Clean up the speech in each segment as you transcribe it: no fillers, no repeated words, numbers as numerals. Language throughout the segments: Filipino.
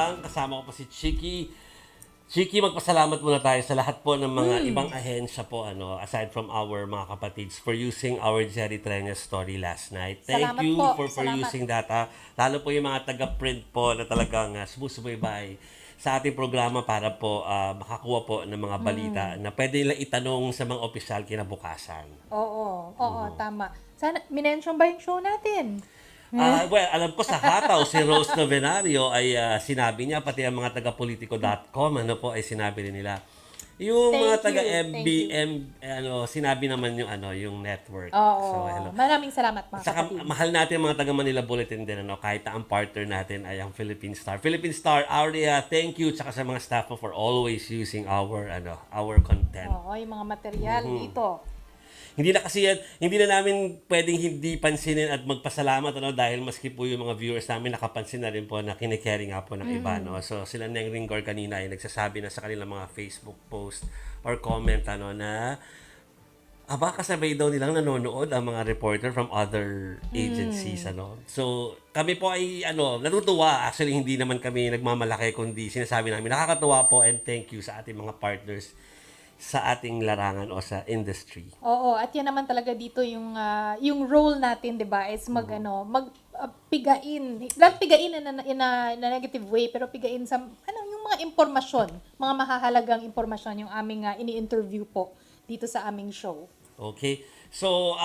lang. Kasama ko po si Chiqui. Chiqui, magpasalamat muna tayo sa lahat po ng mga ibang ahensya po, aside from our mga kapatids, for using our Jerry Treñas story last night. Thank Salamat you po. for Salamat. using that. Lalo po yung mga taga-print po na talagang sumusubaybay sa ating programa para po makakuha po ng mga balita na pwede nila itanong sa mga opisyal kinabukasan. Oo, tama. Sana, minention ba yung show natin? Well, alam ko sa hataw, si Rose Novenario ay sinabi niya, pati ang mga taga-politico.com, ay sinabi rin nila. Yung mga Thank you, taga-MBM, sinabi naman yung network. Oo. So, hello. Maraming salamat mga Saka kapatid. mahal natin mga taga-Manila Bulletin din, kahit na ang partner natin ay ang Philippine Star. Philippine Star, Aurea, thank you, tsaka sa mga staff mo for always using our content. Oo, yung mga material dito. Hindi na namin pwedeng hindi pansinin at magpasalamat dahil maski po yung mga viewers namin nakapansin na rin po na kinikerry nga po ng iba, no. So sila Neng Ringgor kanina ay nagsasabi na sa kanilang mga Facebook post or comment na kasabay daw nilang nanonood ang mga reporter from other agencies, So kami po ay natutuwa. Actually hindi naman kami nagmamalaki kundi sinasabi namin nakakatuwa po and thank you sa ating mga partners sa ating larangan o sa industry. Oo, at yan naman talaga dito yung role natin, 'di ba? Is pigain. Not pigain in a negative way, pero pigain sa yung mga impormasyon, mga mahahalagang impormasyon yung aming ini-interview po dito sa aming show. Okay. So,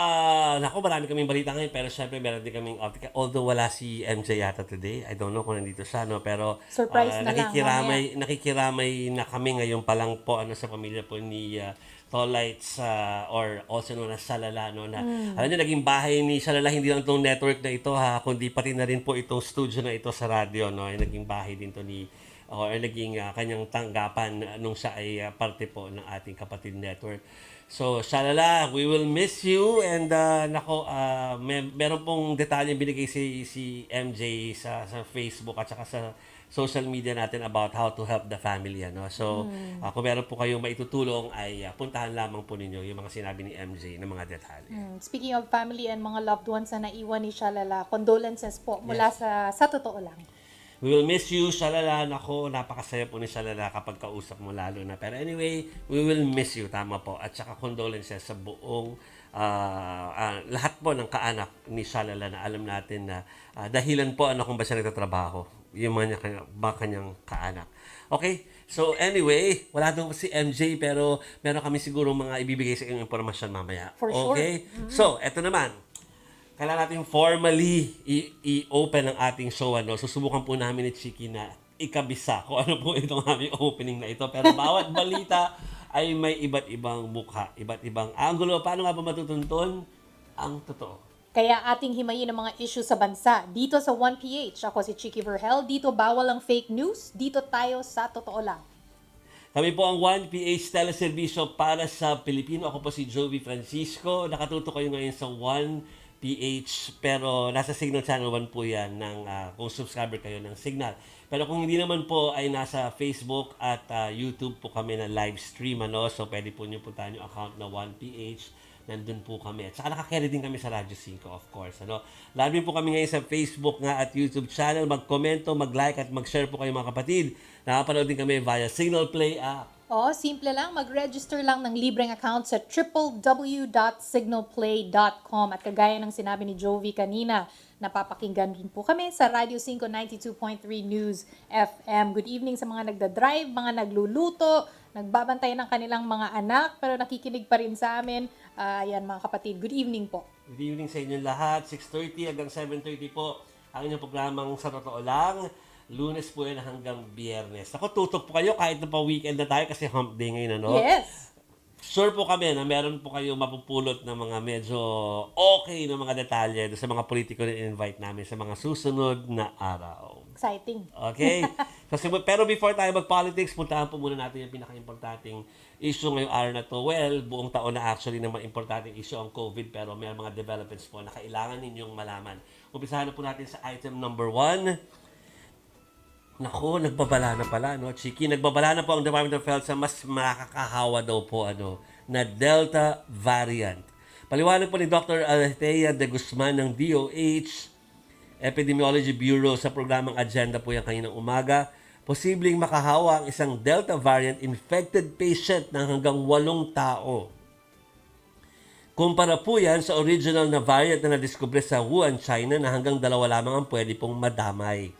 marami kaming balita ngayon, pero syempre meron din kaming optica. Although wala si MJ yata today. I don't know kung nandito siya, pero Surprise na lang, nakikiramay na kami ngayon pa lang po sa pamilya po ni Tolites or also known as Salala, na alam niyo, naging bahay ni Salala hindi lang itong network na ito kundi pati na rin po itong studio na ito sa radio, ay naging bahay din to ni or naging kanyang tanggapan nung siya ay parte po ng ating kapatid network. So, Shalala, we will miss you and meron pong detalye binigay si MJ sa Facebook at saka sa social media natin about how to help the family. So, kung meron po kayong maitutulong ay puntahan lamang po ninyo yung mga sinabi ni MJ na mga detalye. Speaking of family and mga loved ones na naiwan ni Shalala, condolences po mula sa totoo lang. We will miss you, Shalala. Nako, napakasaya po ni Shalala kapag kausap mo lalo na. Pero anyway, we will miss you. Tama po. At saka condolences sa buong lahat po ng kaanak ni Shalala na alam natin na dahilan po kung ba siya nagtatrabaho. Yung kanyang kaanak. Okay? So anyway, wala doon si MJ pero meron kami siguro mga ibibigay sa inyong impormasyon mamaya. For sure. Okay? So, eto naman. Kailangan natin formally i-open ang ating show. Susubukan po namin ni Chiqui na ikabisa kung ano po itong aming opening na ito. Pero bawat balita ay may iba't ibang mukha, iba't ibang angulo. Paano nga ba matutuntun ang totoo? Kaya ating himayin ang mga issue sa bansa. Dito sa 1PH, ako si Chiqui Vergel. Dito bawal ang fake news. Dito tayo sa totoo lang. Kami po ang 1PH teleservisyo para sa Pilipino. Ako po si Jove Francisco. Nakatuto kayo ngayon sa 1PH pero nasa Signal Channel 1 po yan kung subscriber kayo ng Signal. Pero kung hindi naman po ay nasa Facebook at YouTube po kami na live stream so pwede po nyo puntahan yung account na 1PH. Nandun po kami. At saka nakakarry din kami sa Radyo 5 of course. Live din po kami ngayon sa Facebook at YouTube channel. Mag-komento, mag-like at mag-share po kayo mga kapatid. Nakapanood din kami via Signal Play app. Simple lang. Mag-register lang ng libreng account sa www.signalplay.com. At kagaya ng sinabi ni Jove kanina, napapakinggan rin po kami sa Radyo 5 92.3 News FM. Good evening sa mga nagdadrive, mga nagluluto, nagbabantay ng kanilang mga anak, pero nakikinig pa rin sa amin. Yan mga kapatid, good evening po. Good evening sa inyong lahat. 6:30 hanggang 7:30 po ang inyong programang Sa Totoo Lang. Lunes po yan hanggang Biyernes. Ako, tutok po kayo kahit na pa weekend na tayo kasi hump day ngayon, Yes! Sure po kami na meron po kayo mapupulot ng mga medyo okay na mga detalye sa mga politiko na invite namin sa mga susunod na araw. Exciting. Okay? Pero before tayo mag-politics, puntahan po muna natin yung pinaka-importanting issue ngayong araw na to. Well, buong taon na actually naman importanteng issue ang COVID pero may mga developments po na kailangan ninyong malaman. Umpisahan na po natin sa item number 1. Nako, nagbabala na pala, Chiqui. Nagbabala na po ang Department of Health sa mas makakahawa daw po, na Delta variant. Paliwanag po ni Dr. Althea de Guzman ng DOH Epidemiology Bureau sa programang Agenda po yan kaninang umaga. posibleng makahawa ang isang Delta variant infected patient ng hanggang 8 tao. Kumpara po yan sa original na variant na nadiskubre sa Wuhan, China na hanggang 2 lamang ang pwede pong madamay.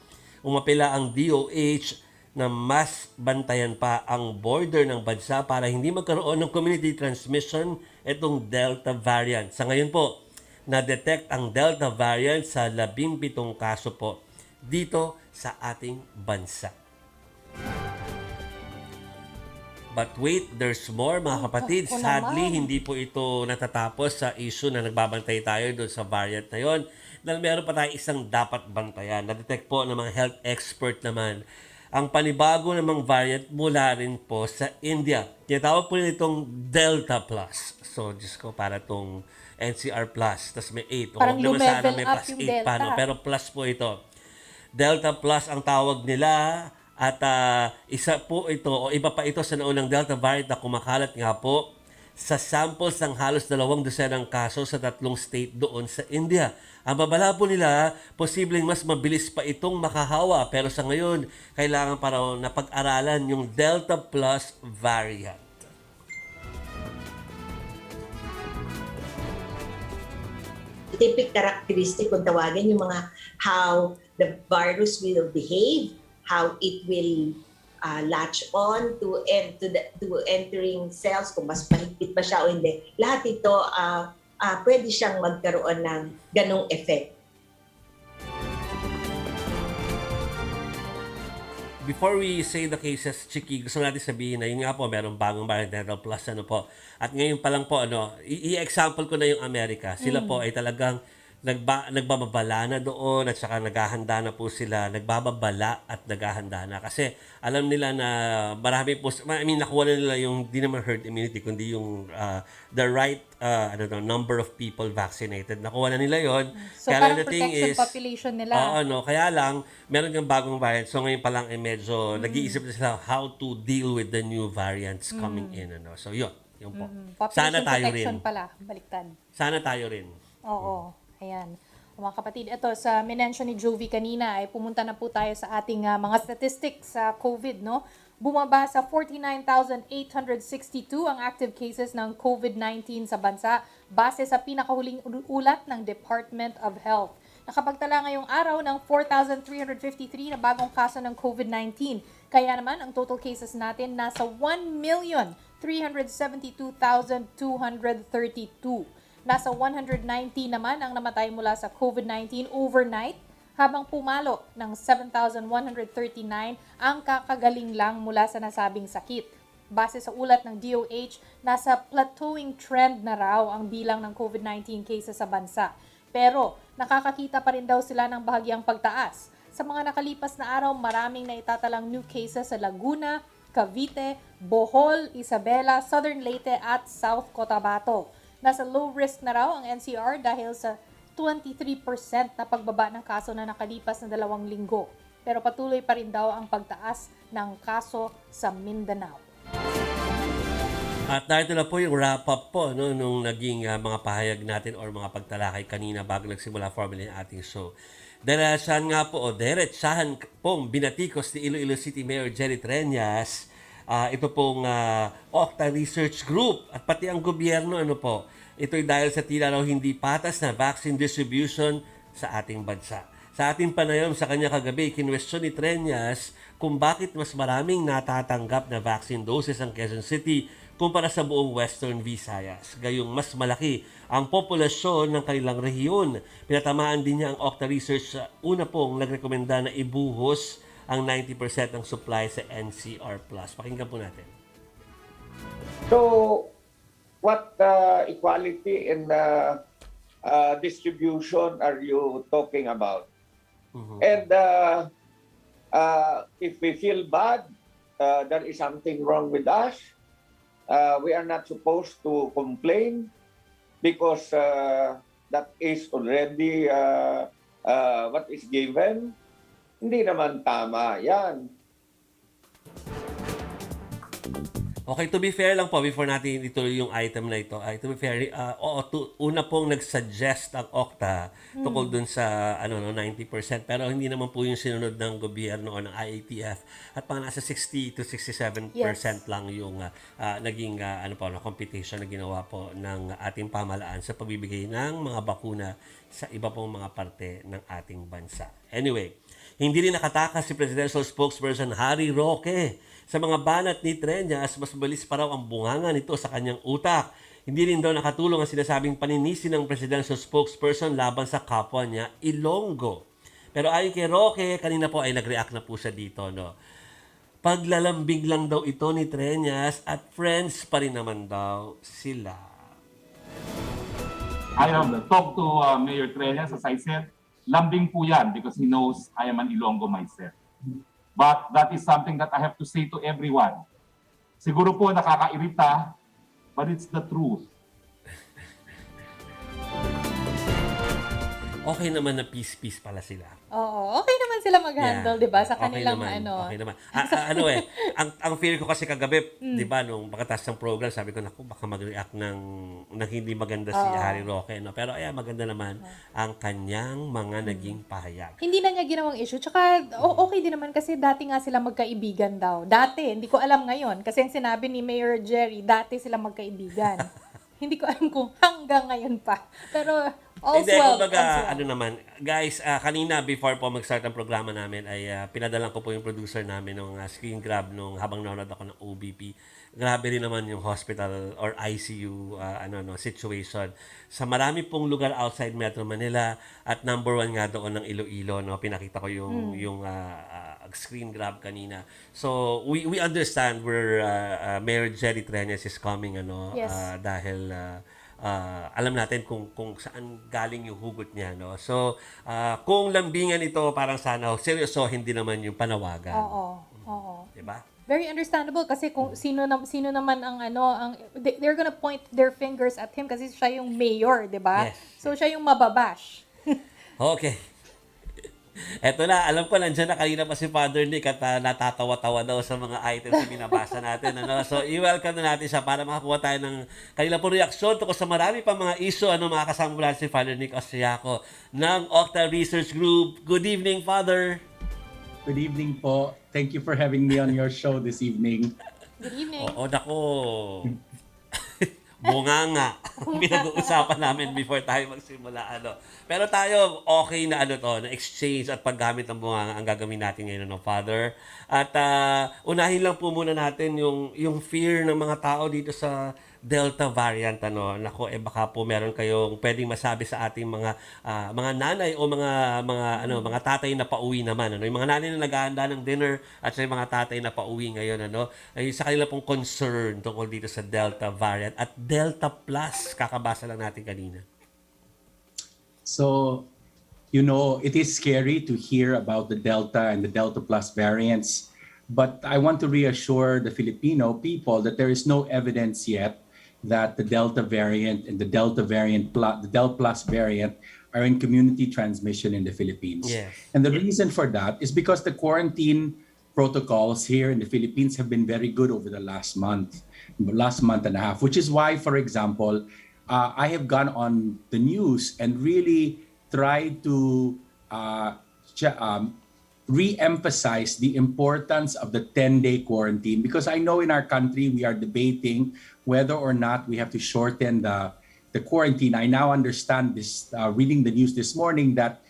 Umapila ang DOH na mas bantayan pa ang border ng bansa para hindi magkaroon ng community transmission itong Delta variant. Sa ngayon po, na-detect ang Delta variant sa 17 kaso po dito sa ating bansa. But wait, there's more mga kapatid. Ako Sadly, naman. hindi po ito natatapos sa issue na nagbabantay tayo doon sa variant na yon. Dahil meron pa tayo isang dapat bantayan. Na-detect po ng mga health expert naman ang panibago namang variant mula rin po sa India. Tinatawag po nila itong Delta Plus. So, Diyos ko, para itong NCR Plus. Tapos may 8. Parang Huwag naman sana lumevel may up plus yung 8 pa. Delta. No? Pero plus po ito. Delta Plus ang tawag nila at isa po ito o iba pa ito sa naunang Delta variant na kumakalat nga po sa samples ng halos 2 dosenang kaso sa 3 state doon sa India. Ang babala po nila, posibleng mas mabilis pa itong makahawa pero sa ngayon, kailangan pa raw na pag-aralan yung Delta Plus variant. Typical characteristic kung tawagin yung mga how the virus will behave, how it will latch on to entering cells, kung mas mahigpit ba siya o hindi. Lahat ito pwede siyang magkaroon ng ganong effect. Before we say the cases, Chiqui, gusto natin sabihin na yun nga po, merong bagong variant Delta Plus, ano po. At ngayon pa lang po, i-example ko na yung Amerika. Sila po ay talagang nagbababala na doon at saka naghahanda na po sila. Nagbababala at naghahanda na. Kasi alam nila na marami po, nakuha na nila yung, di naman herd immunity, kundi yung the right number of people vaccinated. Nakuha na nila yon. So, Kaya parang the thing protection is, population nila. kaya lang, meron yung bagong variant. So ngayon pa lang medyo nag-iisip na sila how to deal with the new variants coming in. So yun po. Population Sana tayo protection rin. pala, baliktad. Sana tayo rin. Oo, ayan. Mga kapatid, ito sa minention ni Jove kanina ay pumunta na po tayo sa ating mga statistics sa COVID, no? Bumaba sa 49,862 ang active cases ng COVID-19 sa bansa base sa pinakahuling ulat ng Department of Health. Nakapagtala ngayong araw ng 4,353 na bagong kaso ng COVID-19. Kaya naman, ang total cases natin nasa 1,372,232. Nasa 190 naman ang namatay mula sa COVID-19 overnight, habang pumalo ng 7,139 ang kakagaling lang mula sa nasabing sakit. Base sa ulat ng DOH, nasa plateauing trend na raw ang bilang ng COVID-19 cases sa bansa. Pero nakakakita pa rin daw sila ng bahagyang pagtaas. Sa mga nakalipas na araw, maraming naitatalang new cases sa Laguna, Cavite, Bohol, Isabela, Southern Leyte at South Cotabato. Nasa low risk na raw ang NCR dahil sa 23% na pagbaba ng kaso na nakalipas na 2 linggo. Pero patuloy pa rin daw ang pagtaas ng kaso sa Mindanao. At narito na po yung wrap-up po nung naging mga pahayag natin or mga pagtalakay kanina bago nagsimula formally ang ating show. Diretsahan pong binatikos ni Iloilo City Mayor Jerry Treñas ito pong OCTA Research Group at pati ang gobyerno ito'y dahil sa tila raw hindi patas na vaccine distribution sa ating bansa. Sa ating panayam sa kanya kagabi, kinwestiyon ni Treñas kung bakit mas maraming natatanggap na vaccine doses ang Quezon City kumpara sa buong Western Visayas. Gayong mas malaki ang populasyon ng kanilang rehiyon. Pinatamaan din niya ang OCTA Research sa una pong nagrekomenda na ibuhos ang 90% ng supply sa NCR+. Pakinggan po natin. So, what equality in distribution are you talking about? And if we feel bad, there is something wrong with us. We are not supposed to complain because that is already what is given. Hindi naman tama yan. Okay, to be fair lang po, before natin ituloy yung item na ito, to be fair, una pong nag-suggest ang OCTA tungkol dun sa 90%, pero hindi naman po yung sinunod ng gobyerno o ng IATF at mga nasa 60 to 67% lang yung naging computation na ginawa po ng ating pamahalaan sa pagbibigay ng mga bakuna sa iba pong mga parte ng ating bansa. Anyway, hindi rin nakatakas si Presidential Spokesperson Harry Roque sa mga banat ni Treñas, mas mabilis pa raw ang bunganga nito sa kanyang utak. Hindi rin daw nakatulong ang sinasabing paninisi ng Presidential Spokesperson laban sa kapwa niya, Ilonggo. Pero ayon kay Roque, kanina po ay nag-react na po siya dito. No? Paglalambing lang daw ito ni Treñas at friends pa rin naman daw sila. I have talked to Mayor Treñas, as I said, lambing po yan because he knows I am an Ilonggo myself. But that is something that I have to say to everyone. Siguro po nakakairita, but it's the truth. Okay naman na peace-peace pala sila. Oo, okay naman sila mag-handle, 'di ba? Sa kanilang Okay naman. Ang fear ko kasi kagabi, 'di ba, nung pagkatapos ng program, sabi ko naku, baka mag-react ng hindi maganda si Harry Roque, no. Pero maganda naman ang kanyang mga naging pahayag. Hindi na niya ginawang issue. Tsaka okay din naman kasi dati nga sila magkaibigan daw. Dati, hindi ko alam ngayon. Kasi ang sinabi ni Mayor Jerry, dati sila magkaibigan. Hindi ko alam kung hanggang ngayon pa. Pero all's well. Kumbaga, guys, kanina before po mag-start ang programa namin ay pinadalan ko po yung producer namin ng screen grab nung habang nanonood ako ng OBP. Grabe rin naman yung hospital or ICU situation sa marami pong lugar outside Metro Manila at number 1 nga doon ng Iloilo, no. Pinakita ko yung screen grab kanina. So we understand where Mayor Jerry Treñas is coming dahil alam natin kung saan galing yung hugot niya, no. So kung lambingan ito, parang sana seryosohin din naman yung panawagan. Oo. 'Di ba? Very understandable kasi kung sino naman ang they're gonna point their fingers at him kasi siya yung mayor, 'di ba? Yes. So siya yung mababash. Okay. Eto na, alam ko nandiyan na kanina pa si Father Nick at natatawa-tawa daw sa mga items na binabasa natin. So, i-welcome na natin siya para makakuha tayo ng kanila po reaksyon tungkol sa marami pa mga issue. Makakasama mo si Father Nick Austriaco ng OCTA Research Group. Good evening, Father. Good evening po. Thank you for having me on your show this evening. Good evening. Oo, nako. Bunganga. Pinag-uusapan namin before tayo magsimula. Pero tayo, okay na na exchange at paggamit ng bunganga ang gagawin natin ngayon, Father. At unahin lang po muna natin yung fear ng mga tao dito sa Delta variant. Nako, baka po meron kayong pwedeng masabi sa ating mga nanay o mga tatay na pauwi naman. Yung mga nanay na naghahanda ng dinner at sa mga tatay na pauwi ngayon, ay sa kanila pong concern tungkol dito sa Delta variant at Delta Plus. Kakabasa lang natin kanina. So, it is scary to hear about the Delta and the Delta Plus variants. But I want to reassure the Filipino people that there is no evidence yet that the Delta variant and the Delta Plus variant are in community transmission in the Philippines. Yes. And the reason for that is because the quarantine protocols here in the Philippines have been very good over the last month and a half, which is why, for example, I have gone on the news and really tried to re-emphasize the importance of the 10-day quarantine, because I know in our country we are debating whether or not we have to shorten the quarantine. I now understand this, reading the news this morning, that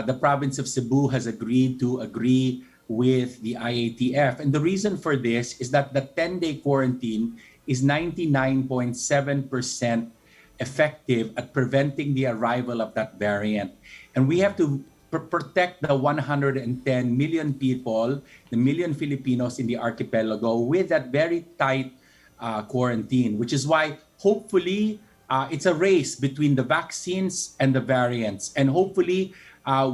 the province of Cebu has agreed with the IATF. And the reason for this is that the 10-day quarantine is 99.7% effective at preventing the arrival of that variant. And we have to protect the 110 million people, the million Filipinos in the archipelago with that very tight quarantine, which is why hopefully it's a race between the vaccines and the variants. And hopefully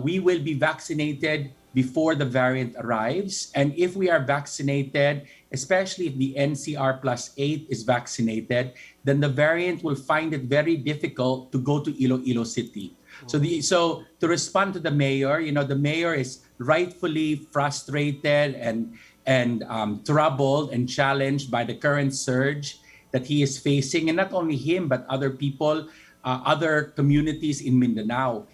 we will be vaccinated before the variant arrives. And if we are vaccinated, especially if the NCR plus 8 is vaccinated, then the variant will find it very difficult to go to Iloilo City. So to respond to the mayor, the mayor is rightfully frustrated and and troubled and challenged by the current surge that he is facing, and not only him, but other people, other communities in Mindanao.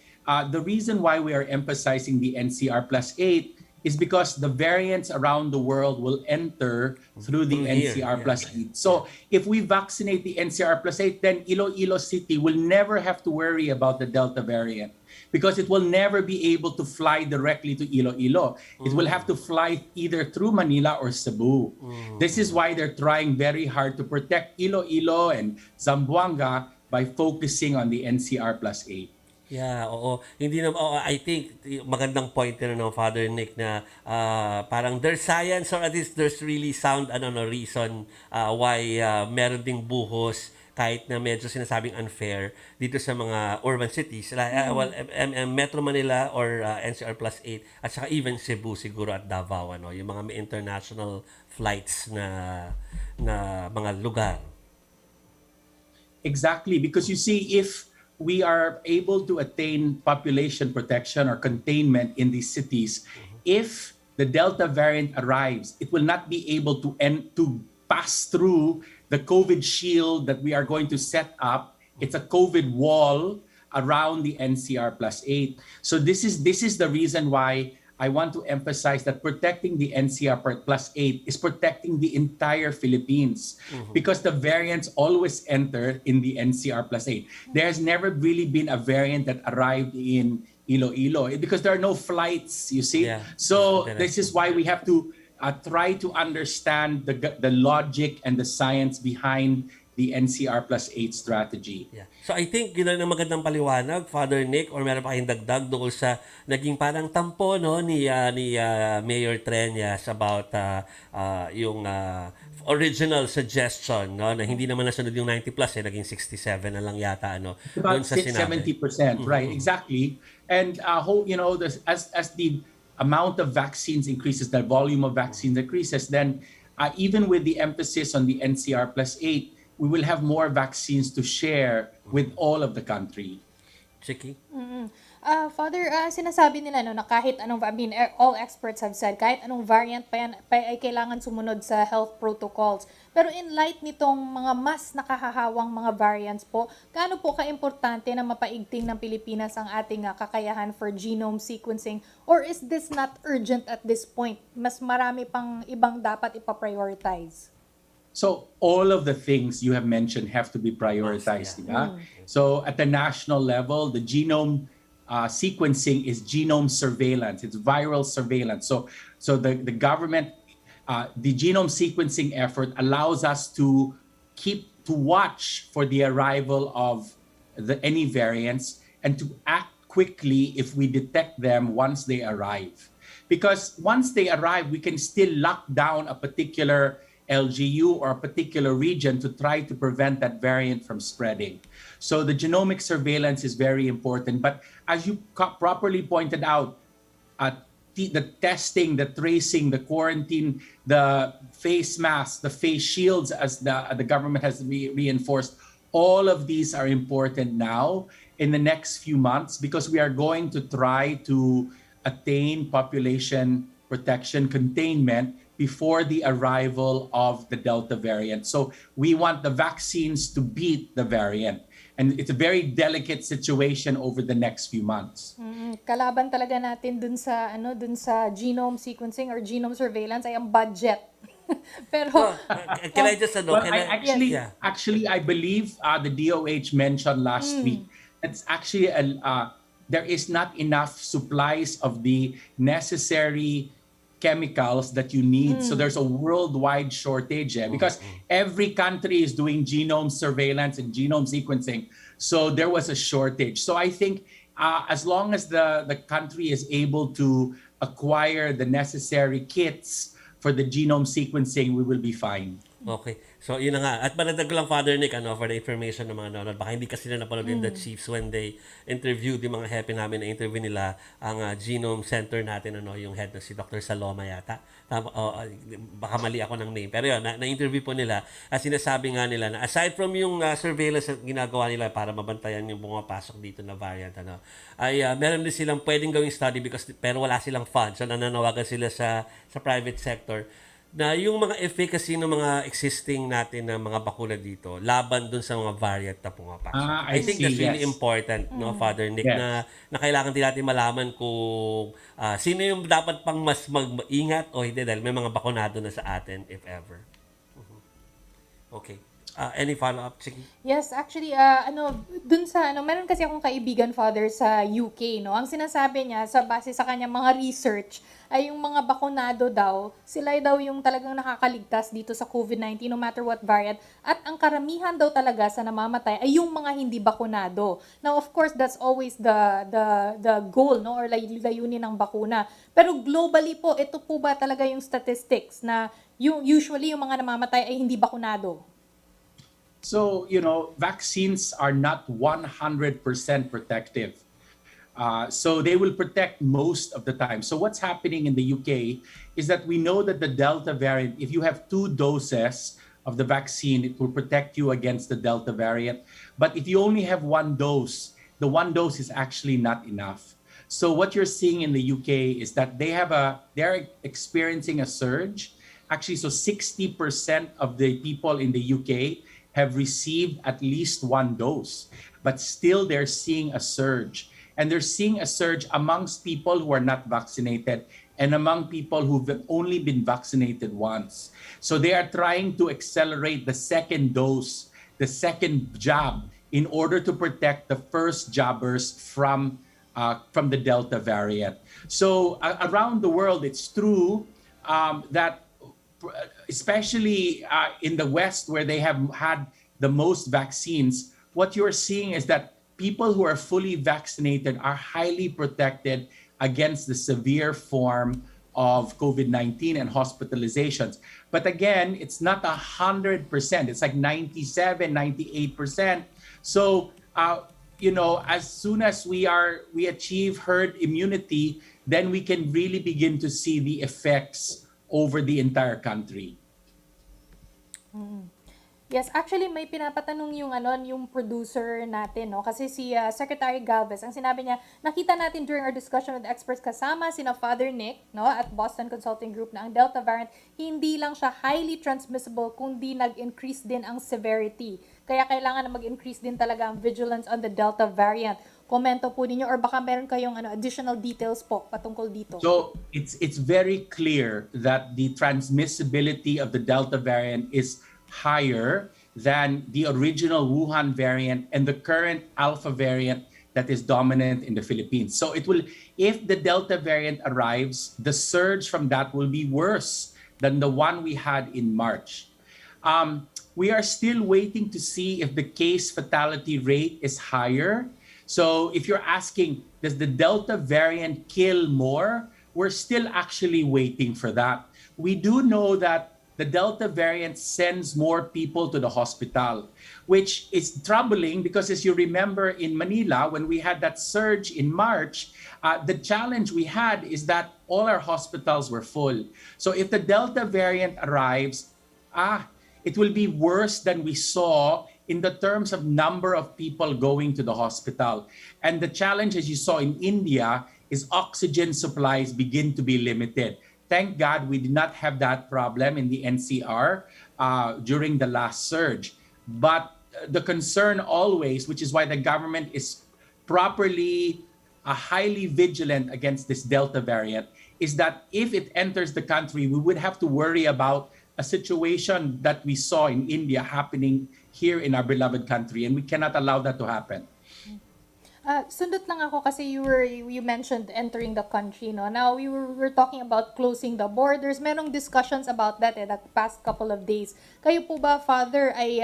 The reason why we are emphasizing the NCR plus 8 is because the variants around the world will enter through the Through here, NCR yeah. plus 8. So if we vaccinate the NCR plus 8, then Iloilo City will never have to worry about the Delta variant because it will never be able to fly directly to Iloilo. It will have to fly either through Manila or Cebu. This is why they're trying very hard to protect Iloilo and Zamboanga by focusing on the NCR plus 8. Yeah, oo. Hindi na, I think magandang point na ng Father Nick na parang there's science or at least there's really sound reason why meron ding buhos kahit na medyo sinasabing unfair dito sa mga urban cities. Well, Metro Manila or NCR plus 8 at saka even Cebu siguro at Davao, yung mga may international flights na mga lugar. Exactly, because you see, if we are able to attain population protection or containment in these cities, if the Delta variant arrives, it will not be able to pass through the COVID shield that we are going to set up. It's a COVID wall around the NCR plus 8. So this is the reason why I want to emphasize that protecting the NCR plus 8 is protecting the entire Philippines because the variants always enter in the NCR plus 8. There has never really been a variant that arrived in Iloilo because there are no flights, you see. Yeah. So Yeah. this is why we have to try to understand the logic and the science behind the NCR plus 8 strategy. Yeah. So I think yun ang magandang paliwanag, Father Nick, or meron pa kayong dagdag doon sa naging parang tampo ni Mayor Treñas about yung original suggestion na hindi naman nasunod yung 90 plus naging 67 na lang yata About doon sa sinabi. 70%, right? Exactly. And as the amount of vaccines increases, the volume of vaccines increases, then even with the emphasis on the NCR plus 8, we will have more vaccines to share with all of the country. Chiqui? Father, sinasabi nila na kahit anong, all experts have said, kahit anong variant pa yan, ay kailangan sumunod sa health protocols. Pero in light nitong mga mas nakahahawang mga variants po, gaano po ka-importante na mapaigting ng Pilipinas ang ating kakayahan for genome sequencing? Or is this not urgent at this point? Mas marami pang ibang dapat ipaprioritize? So all of the things you have mentioned have to be prioritized. Yeah. So at the national level, the genome sequencing is genome surveillance. It's viral surveillance. So the government, the genome sequencing effort allows us to watch for the arrival of any variants and to act quickly if we detect them once they arrive. Because once they arrive, we can still lock down a particular LGU or a particular region to try to prevent that variant from spreading. So the genomic surveillance is very important. But as you properly pointed out, the testing, the tracing, the quarantine, the face masks, the face shields, as the government has reinforced, all of these are important now in the next few months because we are going to try to attain population protection containment before the arrival of the Delta variant. So we want the vaccines to beat the variant. And it's a very delicate situation over the next few months. Kalaban talaga natin dun sa genome sequencing or genome surveillance ay ang budget. Pero Can I just Well, actually, I believe the DOH mentioned last week that's actually there is not enough supplies of the necessary chemicals that you need. So there's a worldwide shortage because every country is doing genome surveillance and genome sequencing. So there was a shortage. So I think as long as the country is able to acquire the necessary kits for the genome sequencing, we will be fine. Okay. So, yun na nga. At panagdag ko lang, Father Nick, for the information ng mga nanonood. Baka hindi kasi nila napanood din the Chiefs when they interviewed yung mga hepe namin na interview nila ang genome center natin, yung head na si Dr. Saloma yata. Tama, baka mali ako ng name. Pero yun, na-interview po nila. At sinasabi nga nila na aside from yung surveillance na ginagawa nila para mabantayan yung pumapasok dito na variant, ay meron din silang pwedeng gawing study pero wala silang funds. So, nananawagan sila sa private sector na yung mga efficacy ng mga existing natin na mga bakuna dito laban dun sa mga variant na pumapasok. I I think see, that's really yes. important, Father Nick, Yes. na kailangan din natin malaman kung sino yung dapat pang mas mag-ingat o hindi dahil may mga bakunado na sa atin if ever. Okay. Any follow-up, Chiqui? Yes, actually, dun sa, meron kasi akong kaibigan, Father, sa UK, no? Ang sinasabi niya, sa base sa kanyang mga research, ay yung mga bakunado daw, sila daw yung talagang nakakaligtas dito sa COVID-19, no matter what variant. At ang karamihan daw talaga sa namamatay ay yung mga hindi bakunado. Now, of course, that's always the goal, no? Or layunin ng bakuna. Pero globally po, ito po ba talaga yung statistics na usually yung mga namamatay ay hindi bakunado? So, vaccines are not 100% protective. So they will protect most of the time. So what's happening in the UK is that we know that the Delta variant, if you have 2 doses of the vaccine, it will protect you against the Delta variant. But if you only have 1 dose, the 1 dose is actually not enough. So what you're seeing in the UK is that they're experiencing a surge. Actually, so 60% of the people in the UK have received at least 1 dose, but still they're seeing a surge. And they're seeing a surge amongst people who are not vaccinated and among people who've only been vaccinated once. So they are trying to accelerate the second dose, the second jab, in order to protect the first jabbers from the Delta variant. So around the world, it's true that especially in the West, where they have had the most vaccines, what you're seeing is that people who are fully vaccinated are highly protected against the severe form of COVID-19 and hospitalizations. But again, it's not 100%. It's like 97, 98%. So, as soon as we achieve herd immunity, then we can really begin to see the effects over the entire country. Yes, actually may pinapatanong yung producer natin, no? Kasi si Secretary Galvez, ang sinabi niya, nakita natin during our discussion with experts kasama sina Father Nick, no, at Boston Consulting Group na ang Delta variant hindi lang siya highly transmissible kundi nag-increase din ang severity. Kaya kailangan na mag-increase din talaga ang vigilance on the Delta variant. Komento po ninyo or baka meron kayong additional details po patungkol dito. So it's very clear that the transmissibility of the Delta variant is higher than the original Wuhan variant and the current Alpha variant that is dominant in the Philippines. So if the Delta variant arrives, the surge from that will be worse than the one we had in March. We are still waiting to see if the case fatality rate is higher. So if you're asking, does the Delta variant kill more? We're still actually waiting for that. We do know that the Delta variant sends more people to the hospital, which is troubling because as you remember in Manila, when we had that surge in March, the challenge we had is that all our hospitals were full. So if the Delta variant arrives, it will be worse than we saw in the terms of number of people going to the hospital. And the challenge, as you saw in India, is oxygen supplies begin to be limited. Thank God we did not have that problem in the NCR during the last surge. But the concern always, which is why the government is properly highly vigilant against this Delta variant, is that if it enters the country, we would have to worry about a situation that we saw in India happening here in our beloved country, and we cannot allow that to happen. Sundot lang ako kasi you mentioned entering the country, no? Now we were talking about closing the borders. Merong discussions about that that past couple of days. Kayo po ba, Father, ay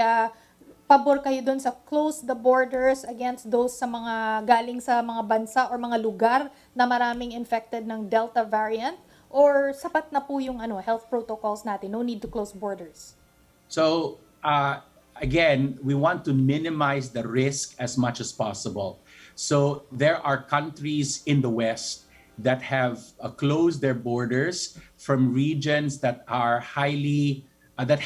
pabor kayo doon sa close the borders against those sa mga galing sa mga bansa or mga lugar na maraming infected ng Delta variant? Or sapat na po yung health protocols natin? No need to close borders? So again, we want to minimize the risk as much as possible. So there are countries in the West that have closed their borders from regions that are highly that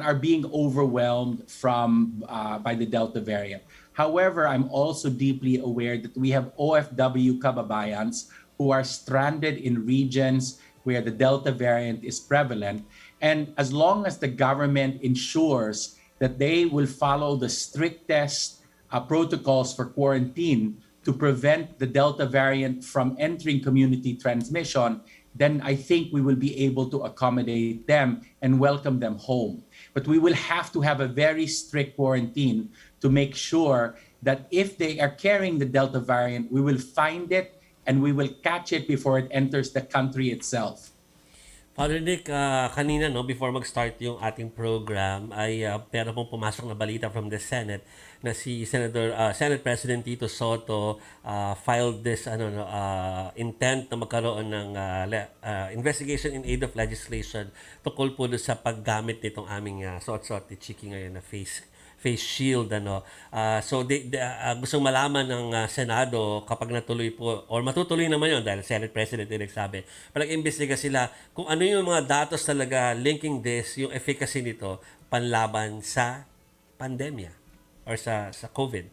are being overwhelmed from by the Delta variant. However, I'm also deeply aware that we have OFW kababayans who are stranded in regions where the Delta variant is prevalent. And as long as the government ensures that they will follow the strictest protocols for quarantine to prevent the Delta variant from entering community transmission, then I think we will be able to accommodate them and welcome them home. But we will have to have a very strict quarantine to make sure that if they are carrying the Delta variant, we will find it and we will catch it before it enters the country itself. Father Nick, kanina no, before mag-start yung ating program, ay meron pong pumasok na balita from the Senate na si Senate President Tito Soto filed this intent na magkaroon ng investigation in aid of legislation tungkol po sa paggamit nitong aming suot-suot ni Chiqui ngayon na face shield so gustong malaman ng Senado kapag natuloy po or matutuloy naman yon dahil Senate President din nagsabi imbestiga sila kung ano yung mga datos talaga linking this yung efficacy nito panlaban sa pandemya or sa COVID.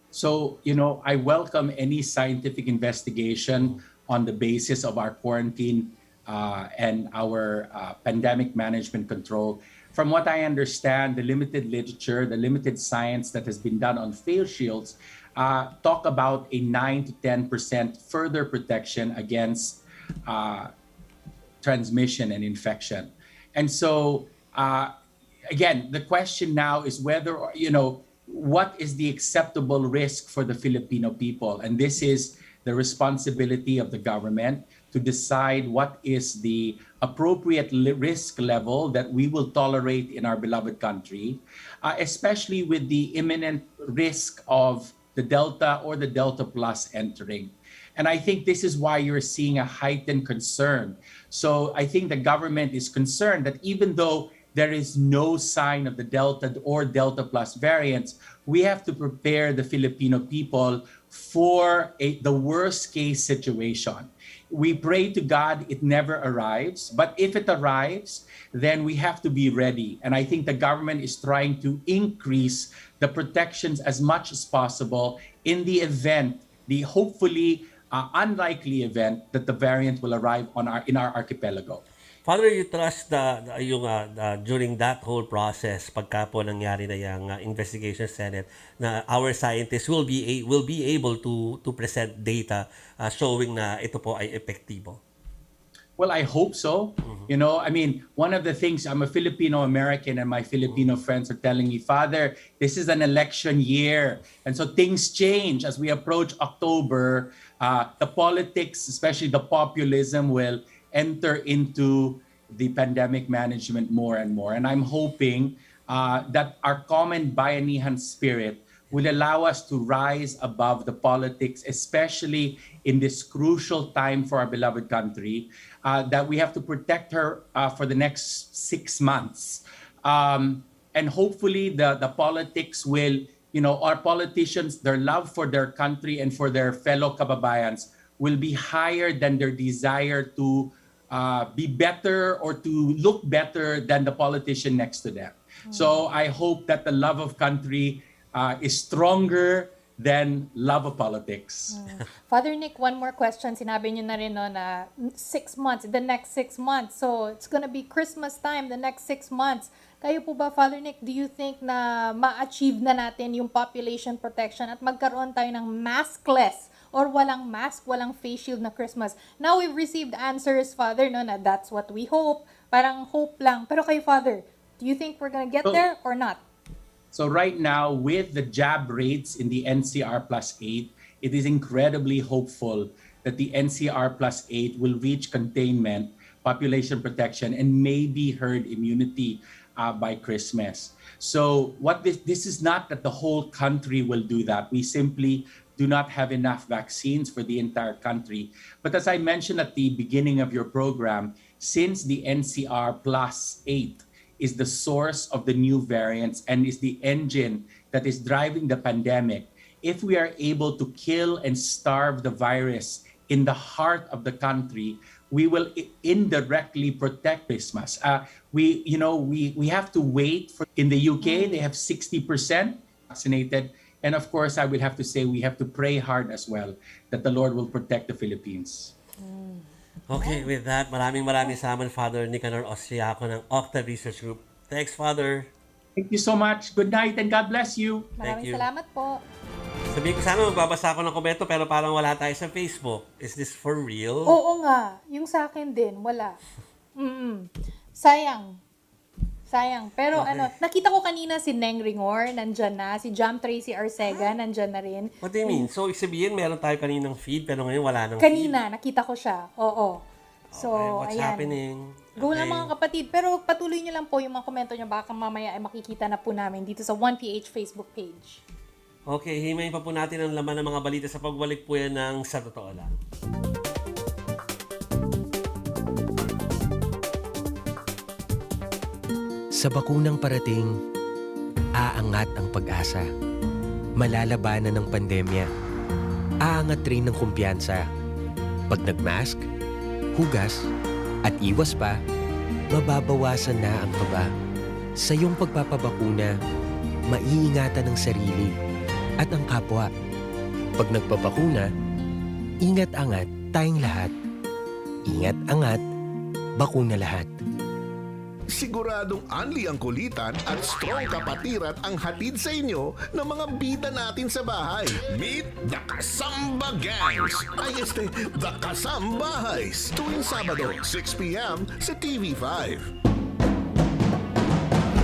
So, I welcome any scientific investigation on the basis of our quarantine and our pandemic management control. From what I understand, the limited literature, the limited science that has been done on face shields talk about a 9 to 10% further protection against transmission and infection. And so, again, the question now is whether, what is the acceptable risk for the Filipino people? And this is the responsibility of the government to decide what is the appropriate risk level that we will tolerate in our beloved country, especially with the imminent risk of the Delta or the Delta Plus entering. And I think this is why you're seeing a heightened concern. So I think the government is concerned that even though there is no sign of the Delta or Delta Plus variants, we have to prepare the Filipino people for the worst case situation. We pray to God it never arrives, but if it arrives, then we have to be ready. And I think the government is trying to increase the protections as much as possible in the event, the hopefully unlikely event that the variant will arrive in our archipelago. Father, you trust during that whole process, pagka po nangyari na yung investigation Senate, na our scientists will be able to present data showing na ito po ay epektibo? Well, I hope so. One of the things, I'm a Filipino American and my Filipino friends are telling me, Father, this is an election year. And so things change as we approach October. The politics, especially the populism, will enter into the pandemic management more and more. And I'm hoping that our common bayanihan spirit will allow us to rise above the politics, especially in this crucial time for our beloved country, that we have to protect her for the next 6 months. And hopefully the politics will, our politicians, their love for their country and for their fellow kababayans will be higher than their desire to be better or to look better than the politician next to them. So I hope that the love of country is stronger than love of politics. Father Nick, one more question. Sinabi niyo na rin na 6 months, the next 6 months. So it's gonna be Christmas time, the next 6 months. Kayo po ba, Father Nick, do you think na ma-achieve na natin yung population protection at magkaroon tayo ng maskless or walang mask, walang face shield na Christmas? Now we've received answers, Father, na that's what we hope. Parang hope lang. Pero kayo, Father, do you think we're gonna get there or not? So right now, with the jab rates in the NCR plus 8, it is incredibly hopeful that the NCR plus 8 will reach containment, population protection, and maybe herd immunity by Christmas. So this is not that the whole country will do that. We simply do not have enough vaccines for the entire country. But as I mentioned at the beginning of your program, since the NCR plus 8 is the source of the new variants and is the engine that is driving the pandemic, if we are able to kill and starve the virus in the heart of the country, we will indirectly protect Christmas. We have to wait for. In the UK, they have 60% vaccinated, and of course, I will have to say we have to pray hard as well that the Lord will protect the Philippines. Okay, with that, maraming salamat, Father Nicanor Austriaco ng OCTA Research Group. Thanks, Father. Thank you so much. Good night and God bless you. Maraming you. salamat po. Sabihin ko sana magbabasa ako ng komento pero parang wala tayo sa Facebook. Is this for real? Oo nga. Yung sa akin din, wala. Sayang. Pero Okay. nakita ko kanina si Neng Ringor, nandyan na. Si Jam Tracy Arcega, nandyan na rin. What do you mean? So, sabihin meron tayo kaninang feed pero ngayon wala nang Kanina, nakita ko siya. Oo. So, feed. Okay, what's ayan. happening? Go lang Okay. mga kapatid. Pero patuloy nyo lang po yung mga komento nyo. Baka mamaya ay makikita na po namin dito sa 1PH Facebook page. Okay, himayin pa po natin ang laman ng mga balita sa pagbalik po yan ng Sa Totoo Lang. Sa bakunang parating, aangat ang pag-asa. Malalabanan ng pandemya. Aangat rin ng kumpiyansa. Pag nagmask, hugas, at iwas pa, mababawasan na ang kaba. Sa iyong pagpapabakuna, maiingatan ang sarili at ang kapwa. Pag nagpapakuna, ingat-angat tayong lahat. Ingat-angat, bakuna lahat. Siguradong unli ang kulitan at strong kapatiran ang hatid sa inyo ng mga bida natin sa bahay. Meet the Kasamba Gangs! The Kasambahays! Tuwing Sabado, 6 p.m. sa TV5.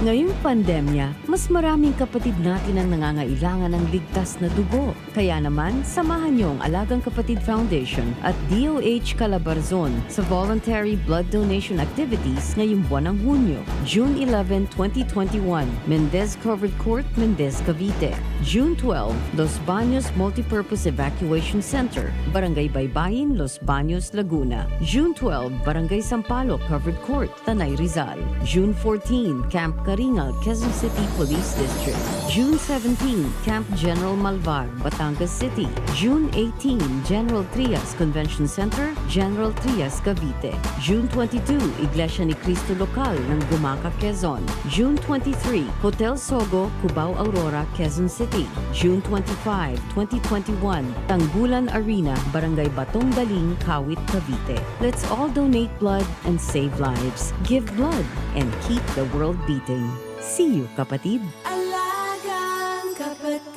Ngayong pandemya, mas maraming kapatid natin ang nangangailangan ng ligtas na dugo. Kaya naman, samahan niyo ang Alagang Kapatid Foundation at DOH Calabarzon sa voluntary blood donation activities ngayong buwan ng Hunyo. June 11, 2021, Mendez Covered Court, Mendez, Cavite. June 12, Los Baños Multipurpose Evacuation Center, Barangay Baybayin, Los Baños, Laguna. June 12, Barangay Sampaloc Covered Court, Tanay, Rizal. June 14, Camp Karingal, Quezon City Police District. June 17, Camp General Malvar, Batangas City. June 18, General Trias Convention Center, General Trias, Cavite. June 22, Iglesia ni Cristo Local ng Gumaca, Quezon. June 23, Hotel Sogo, Cubao, Aurora, Quezon City. June 25, 2021, Tanggulan Arena, Barangay Batong Daling, Kawit, Cavite. Let's all donate blood and save lives. Give blood and keep the world beating. See you, kapatid! Alagang kapatid.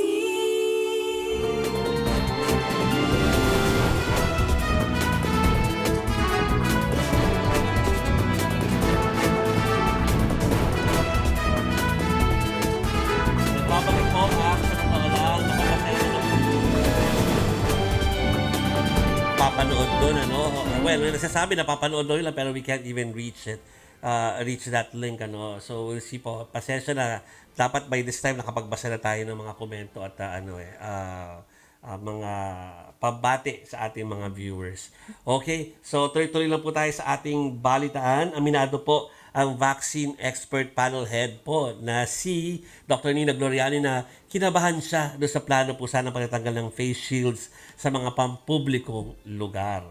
Nagpapalik po ang Sa Totoo Lang. Nakapasaya na papanood doon, ano? Well, nagsasabi na papanood doon nila pero we can't even reach it. Reach that link, ano. So we'll see po. Pasensya na. Dapat by this time nakapagbasa na tayo ng mga komento at mga pabati sa ating mga viewers. Okay, so tuloy-tuloy lang po tayo sa ating balitaan. Aminado po ang vaccine expert panel head po na si Dr. Nina Gloriani na kinabahan siya doon sa plano po sana pagtatanggal ng face shields sa mga pampublikong lugar.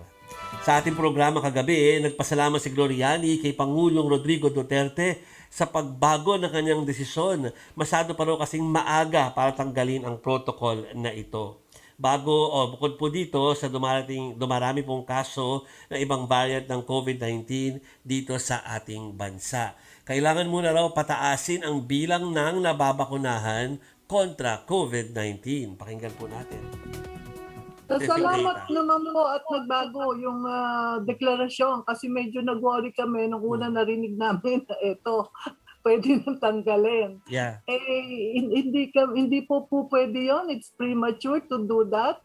Sa ating programa kagabi, nagpasalamat si Gloriani kay Pangulong Rodrigo Duterte sa pagbago ng kanyang desisyon. Masyado pa raw kasing maaga para tanggalin ang protocol na ito. Bukod po dito sa dumarami pong kaso ng ibang variant ng COVID-19 dito sa ating bansa. Kailangan muna raw pataasin ang bilang ng nababakunahan kontra COVID-19. Pakinggan po natin. Salamat naman po at nagbago yung deklarasyon kasi medyo nag-worry kami nung una narinig namin na ito pwede nang tanggalin. Yeah. Hindi po pwede yon. It's premature to do that.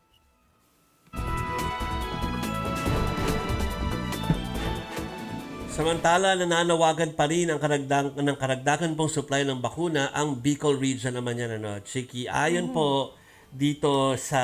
Samantala, nananawagan pa rin ang karagdagan pong supply ng bakuna ang Bicol region naman yan, ano, Chiqui. Ayon po dito sa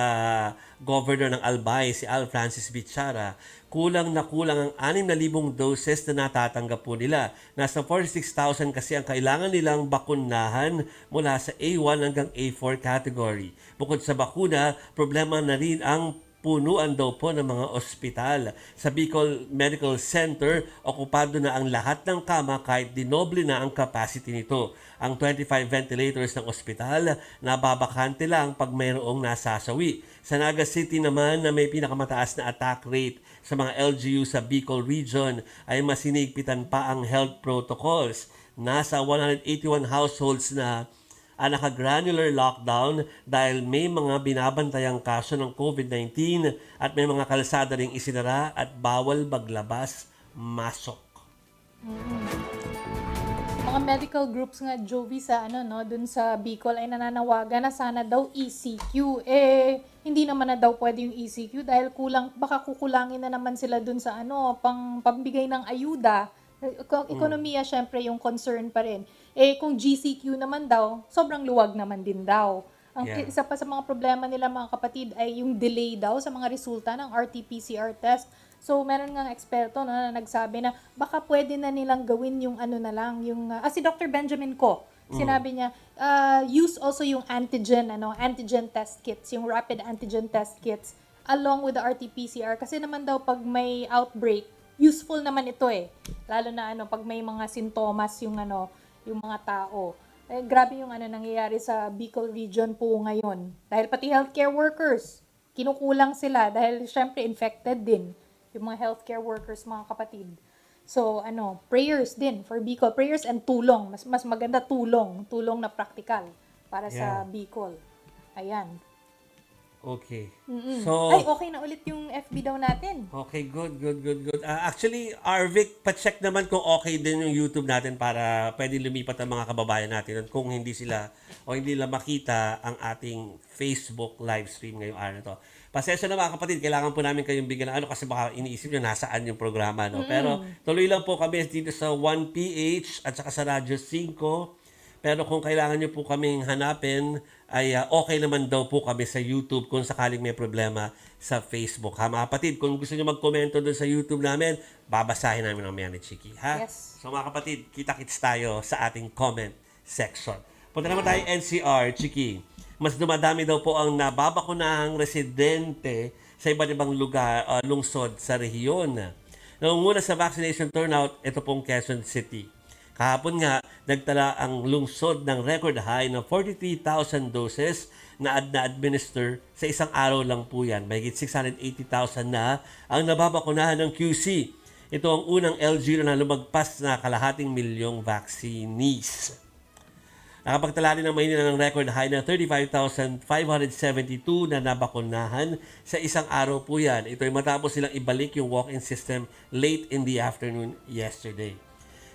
governor ng Albay, si Al Francis Bichara, kulang na kulang ang 6,000 doses na natatanggap po nila. Nasa 46,000 kasi ang kailangan nilang bakunahan mula sa A1 hanggang A4 category. Bukod sa bakuna, problema na rin ang punuan daw po ng mga ospital. Sa Bicol Medical Center, okupado na ang lahat ng kama kahit dinoble na ang capacity nito. Ang 25 ventilators ng ospital, nababakante lang pag mayroong nasasawi. Sa Naga City naman na may pinakamataas na attack rate sa mga LGU sa Bicol region ay masinigpitan pa ang health protocols. Nasa 181 households na naka-granular lockdown dahil may mga binabantayang kaso ng COVID-19 at may mga kalsada ring isinara at bawal maglabas masok. Mga medical groups nga, Jove, sa dun sa Bicol ay nananawagan na sana daw ECQ. Hindi naman na daw pwede yung ECQ dahil baka kukulangin na naman sila dun sa pambigay ng ayuda. Ekonomiya, syempre, yung concern pa rin. Kung GCQ naman daw, sobrang luwag naman din daw. Isa pa sa mga problema nila, mga kapatid, ay yung delay daw sa mga resulta ng RT-PCR test. So, meron nga eksperto na nagsabi na baka pwede na nilang gawin yung si Dr. Benjamin Ko, sinabi niya, use also yung antigen test kits, yung rapid antigen test kits, along with the RT-PCR. Kasi naman daw, pag may outbreak, useful naman ito lalo na pag may mga sintomas yung mga tao. Grabe yung nangyayari sa Bicol region po ngayon. Dahil pati healthcare workers, kinukulang sila dahil syempre infected din yung mga healthcare workers, mga kapatid. So prayers din for Bicol, prayers and tulong. Mas maganda tulong na practical para sa Bicol. Ayan. Okay. So, okay na ulit yung FB daw natin. Okay, good. Actually, Arvic, pa-check naman kung okay din yung YouTube natin para pwede lumipat ang mga kababayan natin at kung hindi nila makita ang ating Facebook live stream ngayong araw na to. Pasensya na mga kapatid, kailangan po namin kayong bigyan ng kasi baka iniisip nyo nasaan yung programa. Pero tuloy lang po kami dito sa 1PH at saka sa Radyo 5. Pero kung kailangan nyo po kaming hanapin, ay okay naman daw po kami sa YouTube kung sakaling may problema sa Facebook. Ha, mga kapatid, kung gusto nyo mag-komento doon sa YouTube namin, babasahin namin ang ni Chiqui. Ha? Yes. So mga kapatid, kita-kits tayo sa ating comment section. Punta naman tayo NCR, Chiqui. Mas dumadami daw po ang nababakunahang residente sa iba't ibang lugar, lungsod sa rehiyon. Nangunguna sa vaccination turnout, ito pong Quezon City. Kahapon nga, nagtala ang lungsod ng record high na 43,000 doses na na-administer sa isang araw lang po yan. Mahigit 680,000 na ang nababakunahan ng QC. Ito ang unang LG na lumagpas na 250,000 vaccinees. Nakapagtala rin ng Maynila ng record high na 35,572 na nabakunahan sa isang araw po yan. Ito ay matapos silang ibalik yung walk-in system late in the afternoon yesterday.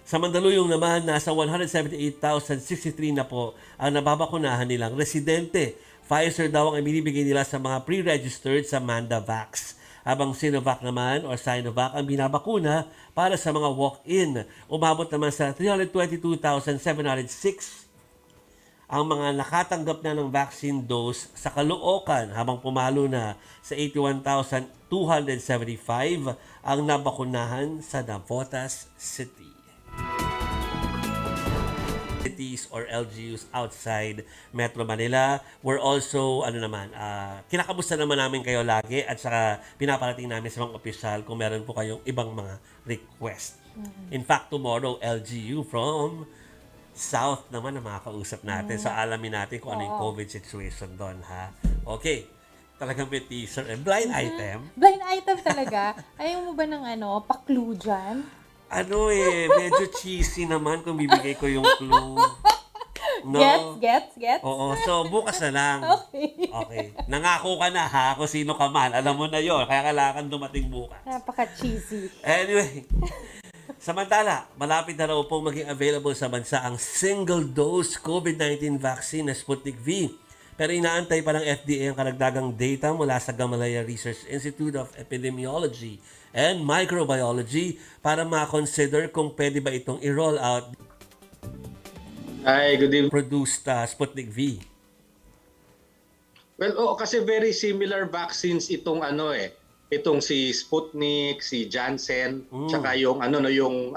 Sa Mandaluyong naman, nasa 178,063 na po ang nababakunahan nilang residente. Pfizer daw ang ibinibigay nila sa mga pre-registered sa Mandavax. Habang Sinovac naman o Sinovac ang binabakuna para sa mga walk-in. Umabot naman sa 322,706 ang mga nakatanggap na ng vaccine dose sa Caloocan habang pumalo na sa 81,275 ang nabakunahan sa Navotas City. Cities or LGUs outside Metro Manila. We're also, kinakamusta naman namin kayo lagi at saka pinaparating namin sa mga opisyal kung meron po kayong ibang mga request. In fact, tomorrow, LGU from South naman ang makakausap natin. So, alamin natin kung ano yung COVID situation doon, ha? Okay. Talagang may teaser. Blind item. Blind item talaga. Ayaw mo ba ng pa-clue dyan? Medyo cheesy naman kung bibigay ko yung clue. No? Gets? Oo, so bukas na lang. Okay. Nangako ka na ha, kung sino ka man. Alam mo na yon, kaya kailangan dumating bukas. Napaka-cheesy. Anyway, samantala, malapit na raw po maging available sa bansa ang single-dose COVID-19 vaccine na Sputnik V. Pero inaantay pa ng FDA ang karagdagang data mula sa Gamaleya Research Institute of Epidemiology and Microbiology para ma-consider kung pwede ba itong i-roll out. Hi, good evening. Produced Sputnik V. Well, oo, kasi very similar vaccines itong itong si Sputnik, si Janssen, tsaka yung yung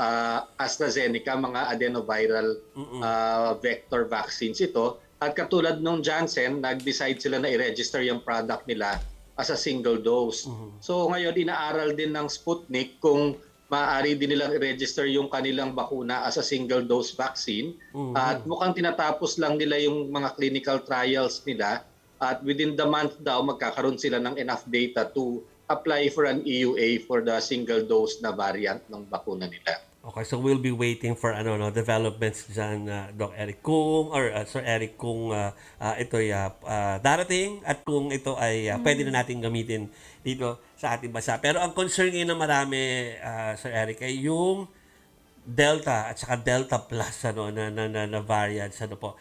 AstraZeneca, mga adenoviral vector vaccines ito. At katulad nung Janssen, nag-decide sila na i-register yung product nila as a single dose. So ngayon inaaral din ng Sputnik kung maaari din nilang i-register yung kanilang bakuna as a single dose vaccine. At mukhang tinatapos lang nila yung mga clinical trials nila. At within the month daw, magkakaroon sila ng enough data to apply for an EUA for the single dose na variant ng bakuna nila. Okay, so we'll be waiting for developments dyan, Doc Eric, Sir Eric, kung ito'y darating at kung ito ay pwede na natin gamitin dito sa ating bansa. Pero ang concern ngayon ng marami, Sir Eric, ay yung Delta at saka Delta Plus na variants po.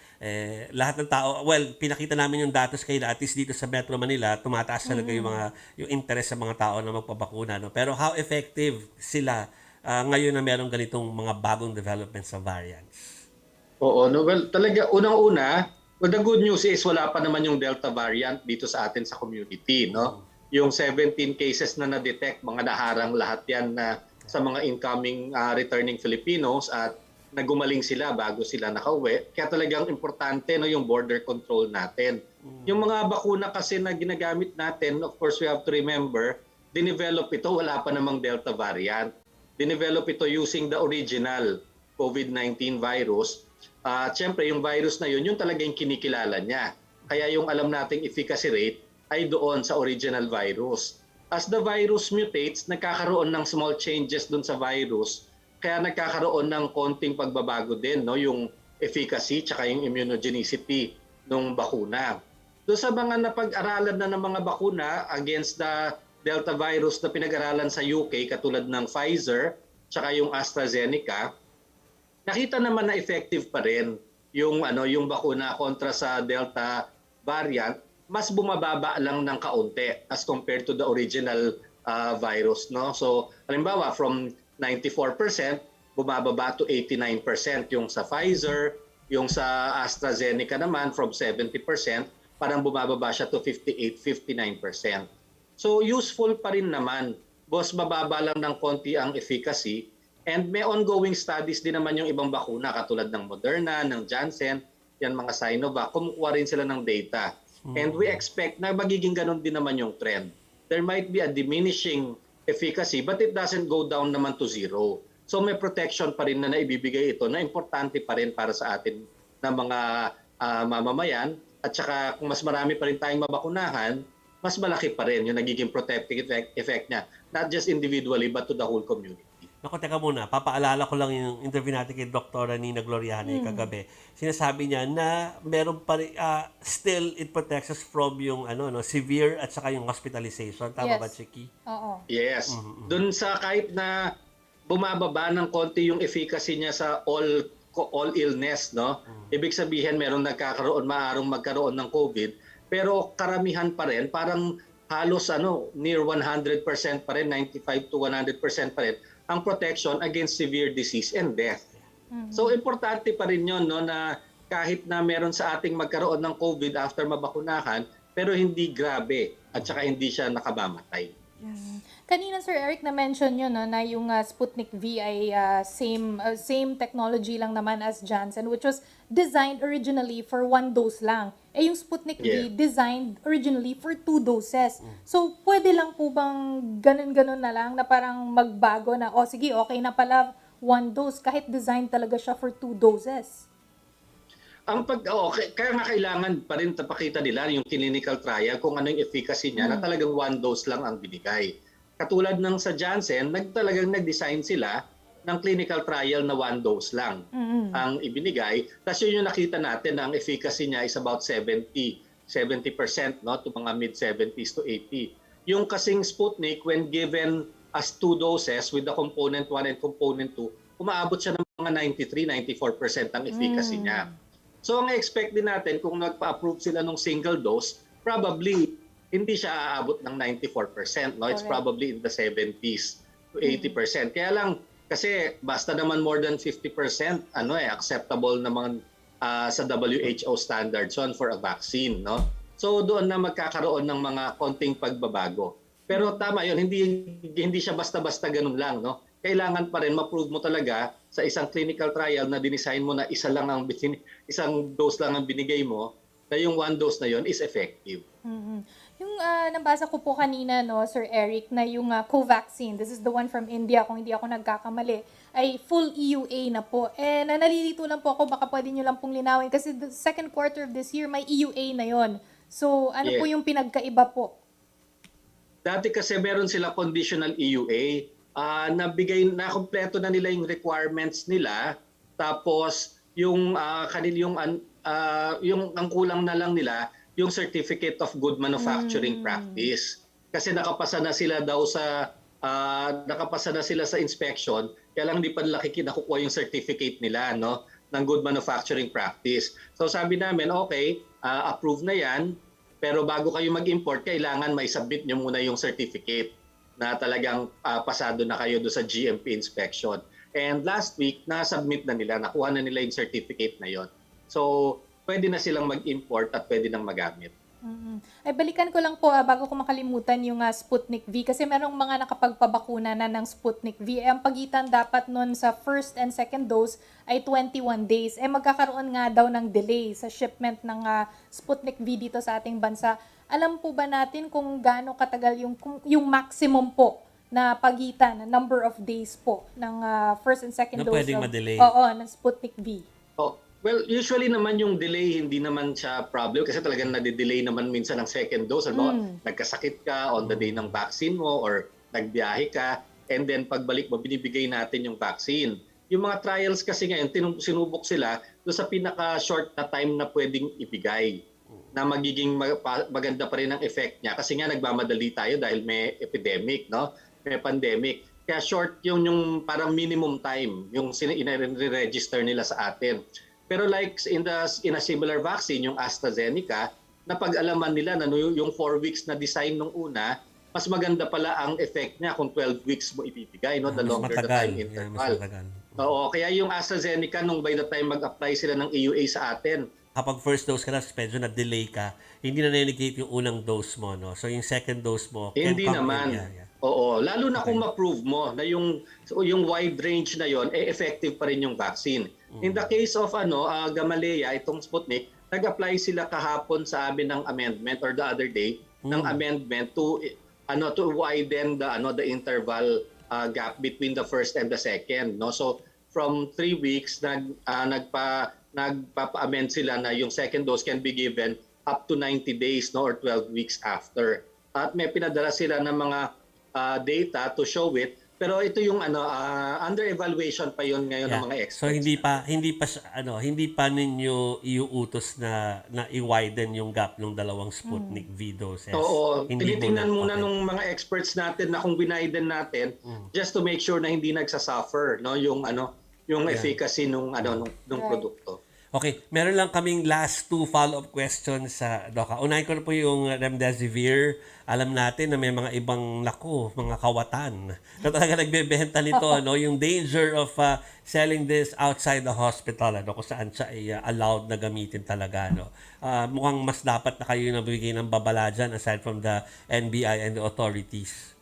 Lahat ng tao, pinakita namin yung datos kayo at least dito sa Metro Manila, tumataas talaga yung interest sa mga tao na magpabakuna, no. Pero how effective sila ngayon na merong ganitong mga bagong developments sa variants? Oo, no, well, talaga unang-una, the good news is wala pa naman yung Delta variant dito sa atin sa community, no. Yung 17 cases na na-detect, mga naharang lahat yan na sa mga incoming returning Filipinos at nagumaling sila bago sila nakauwi. Kaya talagang importante yung border control natin. Yung mga bakuna kasi na ginagamit natin, of course we have to remember, dinevelop ito, wala pa namang Delta variant. Dinevelop ito using the original COVID-19 virus. Siyempre yung virus na yun talaga yung kinikilala niya. Kaya yung alam nating efficacy rate ay doon sa original virus. As the virus mutates, nagkakaroon ng small changes dun sa virus, kaya nagkakaroon ng konting pagbabago din, no, yung efficacy tsaka yung immunogenicity ng bakuna. Doon sa mga napag-aralan na ng mga bakuna against the Delta virus na pinag-aralan sa UK, katulad ng Pfizer tsaka yung AstraZeneca, nakita naman na effective pa rin yung bakuna kontra sa Delta variant. Mas bumababa lang ng kaunti as compared to the original virus, no? So, halimbawa from 94% bumababa to 89% yung sa Pfizer, yung sa AstraZeneca naman from 70% parang bumababa siya to 58-59%. So, useful pa rin naman. Boss, bababa lang ng konti ang efficacy, and may ongoing studies din naman yung ibang bakuna katulad ng Moderna, ng Janssen, yan mga Sinovac, kumukuha rin sila ng data. And we expect na magiging ganun din naman yung trend. There might be a diminishing efficacy but it doesn't go down naman to zero. So may protection pa rin na naibibigay ito na importante pa rin para sa atin na mga mamamayan. At saka kung mas marami pa rin tayong mabakunahan, mas malaki pa rin yung nagiging protective effect niya. Not just individually but to the whole community. Naku, teka muna. Papaalala ko lang yung interview natin kay Dr. Nina Gloriani kagabi. Sinasabi niya na meron pa rin, still it protects us from yung severe at saka yung hospitalization. Tama ba, Chiqui? Oo. Yes. Doon sa kahit na bumababa ng konti yung efficacy niya sa all illness, no? Ibig sabihin meron maarong magkaroon ng COVID, pero karamihan pa rin, parang halos near 100% pa rin, 95 to 100% pa rin ang protection against severe disease and death. So importante pa rin yun, no, na kahit na meron sa ating magkaroon ng COVID after mabakunahan, pero hindi grabe at saka hindi siya nakamamatay. Kanina, Sir Eric, na-mention nyo na yung Sputnik V ay same technology lang naman as Janssen, which was designed originally for 1 dose lang. Yung Sputnik V designed originally for 2 doses. So, pwede lang po bang ganun-ganun na lang na parang magbago na, sige, okay na pala 1 dose kahit designed talaga siya for 2 doses? Kaya nga kailangan pa rin tapakita nila yung clinical trial kung ano yung efficacy niya na talagang 1 dose lang ang binigay. Katulad ng sa Janssen, talagang nag-design sila ng clinical trial na 1 dose lang ang ibinigay. Tapos yun yung nakita natin na ang efficacy niya is about 70%, no, to mga mid-70s to 80. Yung kasing Sputnik, when given as 2 doses with the component 1 and component 2, umaabot siya ng mga 93-94% ang efficacy niya. So ang expect din natin kung nagpa-approve sila ng single dose, probably hindi siya aabot ng 94%. No? It's probably in the 70s to 80%. Kaya lang, kasi basta naman more than 50%, acceptable naman sa WHO standards on for a vaccine. No? So doon na magkakaroon ng mga konting pagbabago. Pero tama 'yun, hindi siya basta-basta ganun lang, no? Kailangan pa rin ma-prove mo talaga sa isang clinical trial na dinesign mo na isang dose lang ang binigay mo, na yung one dose na 'yon is effective. Yung nabasa ko po kanina, no, Sir Eric, na yung Covaxin, this is the one from India, kung hindi ako nagkakamali, ay full EUA na po. And nalilito lang po ako, baka pwede nyo lang pong linawin, kasi the second quarter of this year, may EUA na yon. So, ano po Yeah. yung pinagkaiba po? Dati kasi meron sila conditional EUA, na kumpleto na nila yung requirements nila, tapos yung yung ang kulang na lang nila yung certificate of good manufacturing practice. Kasi nakapasa na sila sa inspection, kaya lang hindi pa nila nakukuha yung certificate nila, no, ng good manufacturing practice. So sabi namin, okay, approve na yan, pero bago kayo mag-import, kailangan may submit nyo muna yung certificate na talagang pasado na kayo do sa GMP inspection. And last week, na-submit na nila, nakuha na nila yung certificate na yon. So, pwede na silang mag-import at pwede nang magamit. Ay, balikan ko lang po bago ko makalimutan yung Sputnik V, kasi merong mga nakapagpabakuna na ng Sputnik V. Ang pagitan dapat nun sa first and second dose ay 21 days. Magkakaroon nga daw ng delay sa shipment ng Sputnik V dito sa ating bansa. Alam po ba natin kung gaano katagal yung maximum po na pagitan, number of days po ng first and second Na dose pwedeng ma-delay. ng Sputnik V? Well, usually naman yung delay, hindi naman siya problem kasi talagang nade-delay naman minsan ang second dose. Nagkasakit ka on the day ng vaccine mo or nagbiyahe ka, and then pagbalik mo, binibigay natin yung vaccine. Yung mga trials kasi ngayon, sinubok sila doon sa pinaka-short na time na pwedeng ibigay, na magiging maganda pa rin ang effect niya kasi nga nagmamadali tayo dahil may epidemic, no? May pandemic. Kaya short yung parang minimum time, yung i-register nila sa atin. Pero like in a similar vaccine, yung AstraZeneca, napag-alaman nila na yung 4 weeks na design nung una, mas maganda pala ang effect niya kung 12 weeks mo ibibigay, no? The longer the time interval. Oo, kaya yung AstraZeneca, nung by the time mag-apply sila ng EUA sa atin, kapag first dose ka na, medyo na-delay ka, hindi na negate yung unang dose mo, no? So yung second dose mo, hindi naman. Oo, lalo na kung ma-prove mo na yung wide range na yon effective pa rin yung vaccine. In the case of Gamaleya, itong Sputnik, nag-apply sila kahapon sa amin ng amendment or the other day ng amendment to widen the interval gap between the first and the second, no? So from 3 weeks nagpapa-amend sila na yung second dose can be given up to 90 days, no, or 12 weeks after. At may pinadala sila ng mga data to show it, pero ito yung under evaluation pa yon ngayon ng mga experts. So hindi pa ninyo iuutos na i-widen yung gap ng dalawang Sputnik V doses. Oo, tinitingnan muna nung mga experts natin na kung widen natin just to make sure na hindi nagsasuffer, no, yung efficacy nung produkto. Okay, meron lang kaming last 2 follow-up questions sa Doka. Unahin ko na po yung remdesivir. Alam natin na may mga ibang mga kawatan na talaga nagbebenta nito, yung danger of selling this outside the hospital, kung saan siya ay allowed na gamitin talaga, mukhang mas dapat na kayo nabigay ng babala dyan aside from the NBI and the authorities.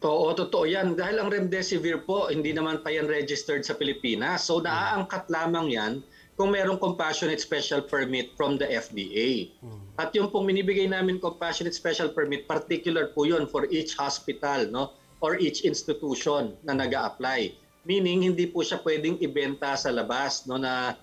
Oo, totoo yan. Dahil ang remdesivir po, hindi naman pa yan registered sa Pilipinas. So naaangkat lamang yan kung merong compassionate special permit from the FDA. At yung pong minibigay namin compassionate special permit, particular po yun for each hospital, no, or each institution na nag-a-apply. Meaning, hindi po siya pwedeng ibenta sa labas, no, na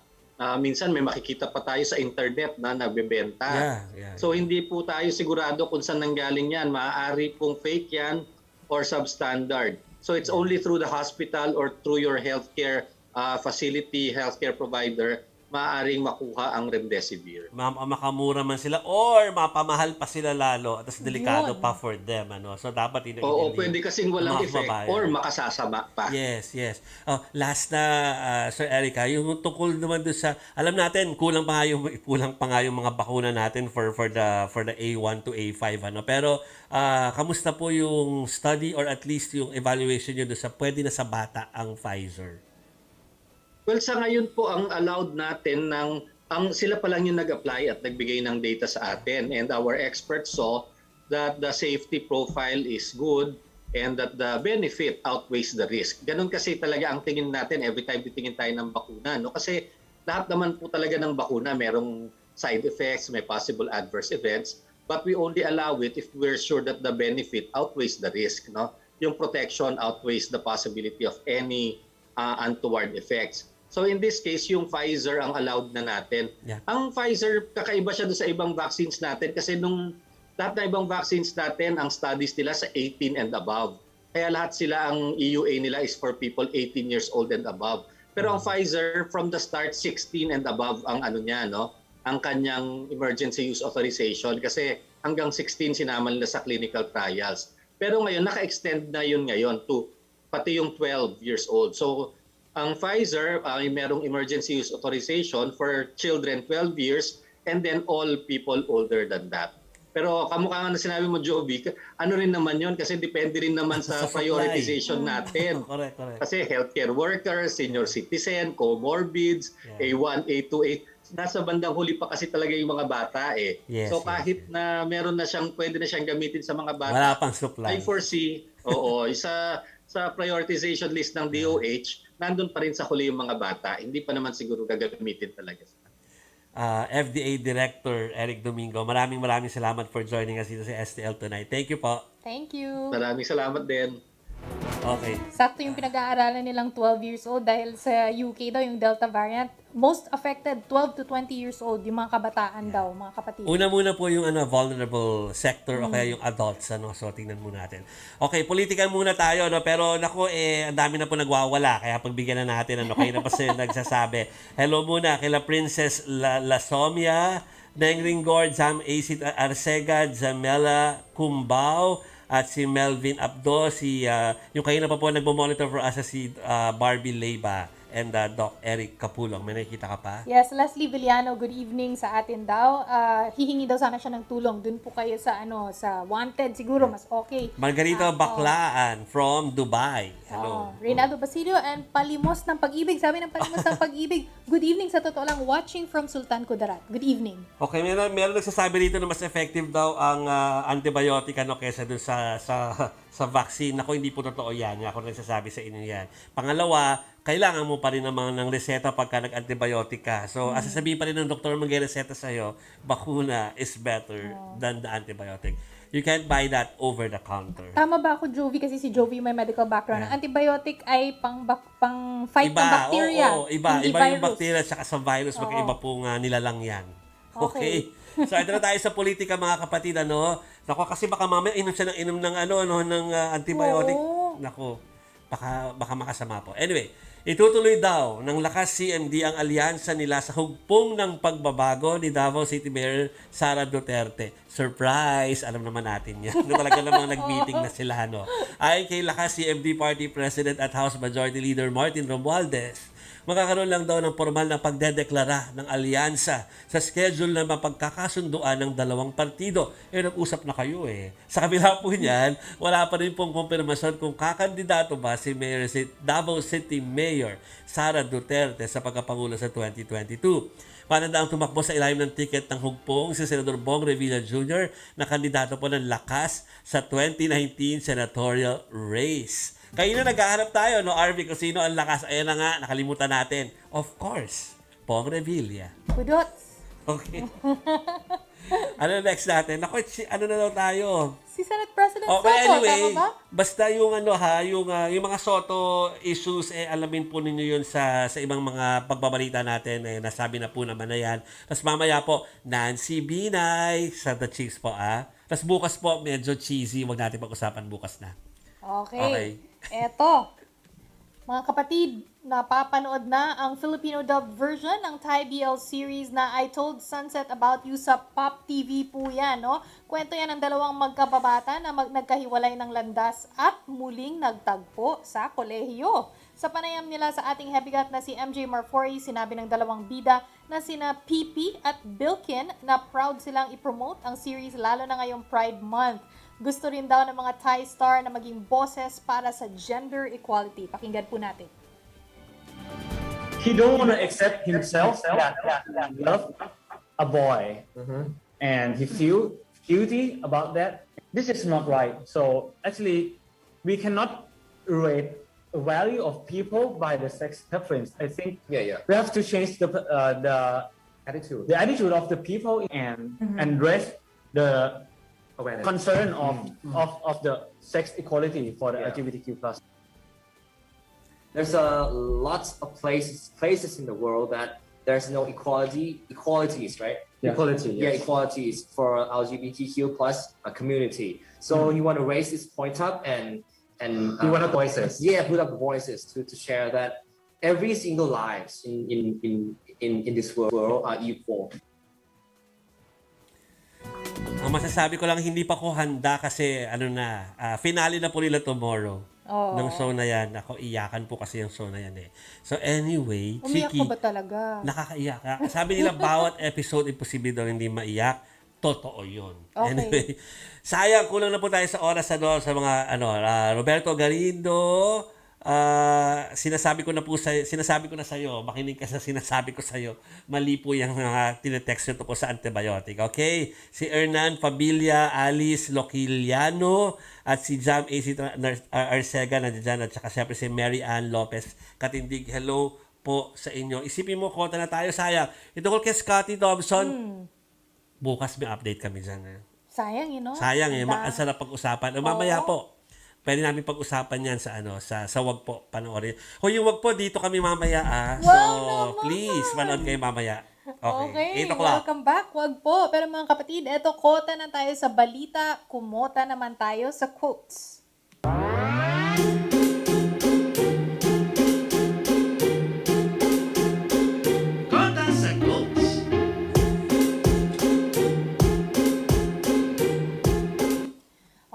minsan may makikita pa tayo sa internet na nagbebenta. So hindi po tayo sigurado kung saan nanggaling yan. Maaari pong fake yan or substandard. So it's only through the hospital or through your healthcare facility, healthcare provider, maaaring makuha ang remdesivir. Makamura man sila or mapamahal pa sila lalo at delikado pa for them. So dapat Oo, pwede kasing walang effect or makasasama pa. Yes. Last na, Sir Erica, yung tungkol naman doon sa, alam natin, kulang pa nga yung mga bakuna natin for the A1 to A5. Pero kamusta po yung study or at least yung evaluation nyo doon sa pwede na sa bata ang Pfizer? Well, sa ngayon po ang allowed natin ng sila pa lang yung nag-apply at nagbigay ng data sa atin. And our experts saw that the safety profile is good and that the benefit outweighs the risk. Ganun kasi talaga ang tingin natin every time titingin tayo ng bakuna. No? Kasi lahat naman po talaga ng bakuna merong side effects, may possible adverse events, but we only allow it if we're sure that the benefit outweighs the risk. No? Yung protection outweighs the possibility of any untoward effects. So in this case, yung Pfizer ang allowed na natin. Yeah. Ang Pfizer, kakaiba siya doon sa ibang vaccines natin kasi nung lahat ng ibang vaccines natin, ang studies nila sa 18 and above. Kaya lahat sila, ang EUA nila is for people 18 years old and above. Pero ang Pfizer, from the start, 16 and above ang ano niya, no? Ang kanyang emergency use authorization kasi hanggang 16 sinama nila sa clinical trials. Pero ngayon, naka-extend na yun ngayon to pati yung 12 years old. So, ang Pfizer ay merong emergency use authorization for children 12 years and then all people older than that. Pero kamukha nga na sinabi mo, Jove, ano rin naman yun kasi depende rin naman sa prioritization natin. Correct. Kasi healthcare workers, senior citizen, comorbids, A1, A2, A... Nasa bandang huli pa kasi talaga yung mga bata eh. Yes, so kahit na meron na siyang, pwede na siyang gamitin sa mga bata, Wala pang supply. I foresee, sa prioritization list ng DOH, nandun pa rin sa huli yung mga bata. Hindi pa naman siguro gagamitin talaga. FDA Director Eric Domingo, maraming salamat for joining us dito sa STL tonight. Thank you po. Thank you. Maraming salamat din. Okay. Sakto yung pinag-aaralan nilang 12 years old dahil sa UK daw yung Delta variant. Most affected 12 to 20 years old, yung mga kabataan daw, mga kapatid. Una muna po yung vulnerable sector o kaya yung adults. So tingnan muna natin. Okay, politika muna tayo. Pero naku, ang dami na po nagwawala. Kaya pagbigyan na natin. Kayo na pa sila nagsasabi. Hello muna kila Princess Lasomia, Nengringor, Jam Acid Arcega, Jamela Cumbao, at si Melvin Abdo, yung kayo na pa po nagmo-monitor for us si Barbie Leyba and Doc Eric Capulong. May nakikita ka pa? Yes, Leslie Villano, good evening sa atin daw. Hihingi daw sana siya ng tulong. Dun po kayo sa sa Wanted, siguro mas okay. Margarita Baclaan from Dubai. Hello. Reynaldo Basilio and Palimos ng Pag-ibig. Sabi ng Palimos ng Pag-ibig, good evening sa totoo lang, watching from Sultan Kudarat. Good evening. Okay, meron nagsasabi dito na mas effective daw ang antibiotic kaysa dun sa vaccine. Ako, hindi po totoo yan. Ako nagsasabi sa inyo yan. Pangalawa, kailangan mo pa rin naman ng reseta pagka nag-antibiotic ka. So, sasabihin pa rin ng doktor mag-reseta sa'yo, bakuna is better than the antibiotic. You can't buy that over the counter. Tama ba ako, Jove? Kasi si Jove may medical background. Ang antibiotic ay pang fight ng bacteria. Iba yung bacteria at sa virus. Magkaiba pong nilalang yan. Okay? So, ito na tayo sa politika, mga kapatid. Naku, kasi baka mamaya inom siya ng ng antibiotic. Naku, baka makasama po. Anyway, itutuloy daw ng lakas CMD ang alyansa nila sa hugpong ng pagbabago ni Davao City Mayor Sara Duterte. Surprise! Alam naman natin yan. Talaga namang nag-meeting na sila. Ayon kay lakas CMD Party President at House Majority Leader Martin Romualdez, magkakaroon lang daw ng formal na pagdedeklara ng alyansa sa schedule na mapagkakasunduan ng dalawang partido. Nag-usap na kayo eh. Sa kabila po niyan, wala pa rin pong kumpirmasyon kung kakandidato ba si Davao City Mayor Sara Duterte sa pagkapangulo sa 2022. Panandaang tumakbo sa ilalim ng ticket ng hugpong si Senador Bong Revilla Jr. na kandidato po ng lakas sa 2019 senatorial race. Kayo na naghahanap tayo, RV, kung sino ang lakas. Ayan na nga, nakalimutan natin. Of course, Bong Revilla. Kudot. Okay. Ano next natin? Naku, ano na daw tayo? Si Senate President Soto, anyway, tama ba? basta yung yung mga Soto issues, alamin po ninyo yun sa ibang mga pagbabalita natin. Nasabi na po naman na yan. Tapos mamaya po, Nancy Binay sa The Chicks po, Tapos bukas po, medyo cheesy. Huwag natin pag-usapan bukas na. Okay. Eto, mga kapatid, napapanood na ang Filipino dub version ng Thai BL series na I Told Sunset About You sa Pop TV po yan, Kwento yan ng dalawang magkababata na nagkahiwalay ng landas at muling nagtagpo sa kolehiyo. Sa panayam nila sa ating hebigat na si MJ Marfori, sinabi ng dalawang bida na sina PP at Bilkin na proud silang i-promote ang series lalo na ngayong Pride Month. Gusto rin daw ng mga Thai star na maging boses para sa gender equality. Pakinggan po natin. he don't want to accept himself that he love a boy, and he feel guilty about that. This is not right. So actually, we cannot rate the value of people by the sex preference. I think we have to change the attitude of the people and address the concern of the sex equality for the LGBTQ+. There's lots of places in the world that there's no equalities, right? Equality, yes. Equalities for LGBTQ+ community. So you want to raise this point up and You want to voices. put up voices to share that every single lives in this world are equal. Ang masasabi ko lang, hindi pa ko handa kasi finale na po nila tomorrow. Ng show na yan. Ako, iyakan po kasi yung show na yan eh. So anyway, Umiyak Chiqui, ko ba talaga? nakakaiyak ka. Sabi nila, bawat episode imposible daw hindi maiyak. Totoo yun. Okay. Anyway, sayang, kulang na po tayo sa oras sa mga Roberto Galindo. Sinasabi ko na sa iyo, makinig ka sa sinasabi ko sa iyo. Mali po yung tinetext nyo tungkol sa antibiotic. Okay? Si Hernan Fabilia, Alice Loquiliano, at si Jam AC Arcega nandiyan, at saka siyempre si Mary Ann Lopez Katindig. Hello po sa inyo. Isipin mo, kota na tayo, sayang. Ito ko kay Scotty Dobson. Bukas may update kami dyan. Sayang, you know? Sayang eh. Ang sarap pag-usapan. Mamaya po. Pwede namin pag-usapan yan sa wag po panoorin. Yung wag po dito kami mamaya So please manood kayo mamaya. Okay. 8 o'clock. Welcome back. Wag po. Pero mga kapatid, eto kota na tayo sa balita. Kumota naman tayo sa quotes. Kota sa quotes.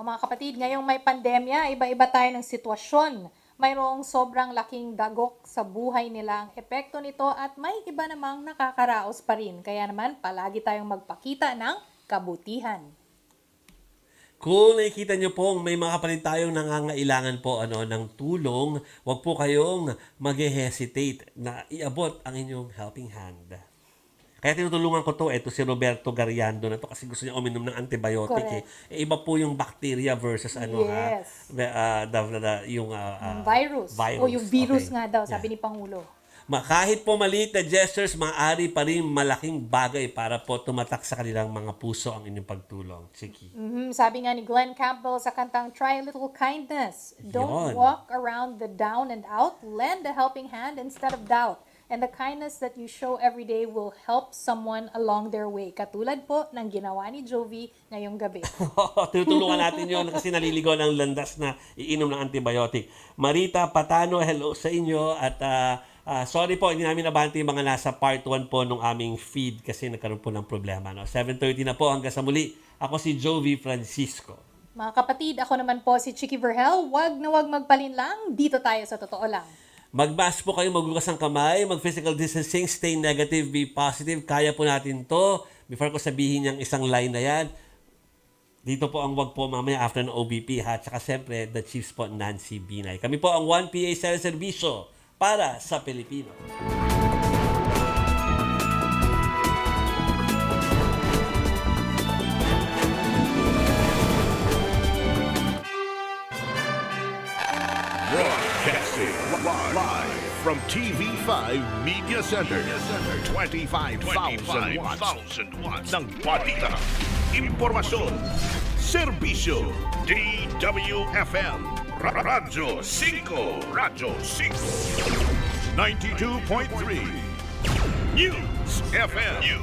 Mga kapatid, ngayong may pandemya, iba-iba tayo ng sitwasyon. Mayroong sobrang laking dagok sa buhay nila ang epekto nito at may iba namang nakakaraos pa rin. Kaya naman, palagi tayong magpakita ng kabutihan. Kung nakikita nyo po, may mga kapatid tayong nangangailangan po ng tulong, wag po kayong mag-hesitate na iabot ang inyong helping hand. Kaya tinutulungan ko to, ito si Roberto Gariando na to kasi gusto niya uminom ng antibiotic iba po yung bacteria versus virus. O yung virus nga daw, sabi ni Pangulo. Kahit po maliit na gestures, maaari pa rin malaking bagay para po tumatak sa kanilang mga puso ang inyong pagtulong. Chiqui. Sabi nga ni Glenn Campbell sa kantang Try a Little Kindness. Don't walk around the down and out. Lend a helping hand instead of doubt. And the kindness that you show every day will help someone along their way. Katulad po ng ginawa ni Jove ngayong gabi. Tinutulungan natin yon kasi naliligaw ng landas na iinom ng antibiotic. Marita Patano, hello sa inyo. At sorry po, hindi namin nabante yung mga nasa part 1 po nung aming feed kasi nagkaroon po ng problema. 7:30 na po hanggang sa muli. Ako si Jove Francisco. Mga kapatid, ako naman po si Chiqui Vergel. Wag na wag magpalinlang. Dito tayo sa Totoo Lang. Mag-mask po kayo, maghugas ng kamay, mag-physical distancing, stay negative, be positive. Kaya po natin to. Before ko sabihin yung isang line na yan, dito po ang wag po mamaya after ng OBP ha. Tsaka siyempre, the Chiefs po, Nancy Binay. Kami po ang 1PA Serbisyo para sa Pilipino. Broadcasting live from TV5 Media Center. 25,000 watts ng balita, impormasyon, serbisyo. DWFM Radyo 5. 92.3 News FM.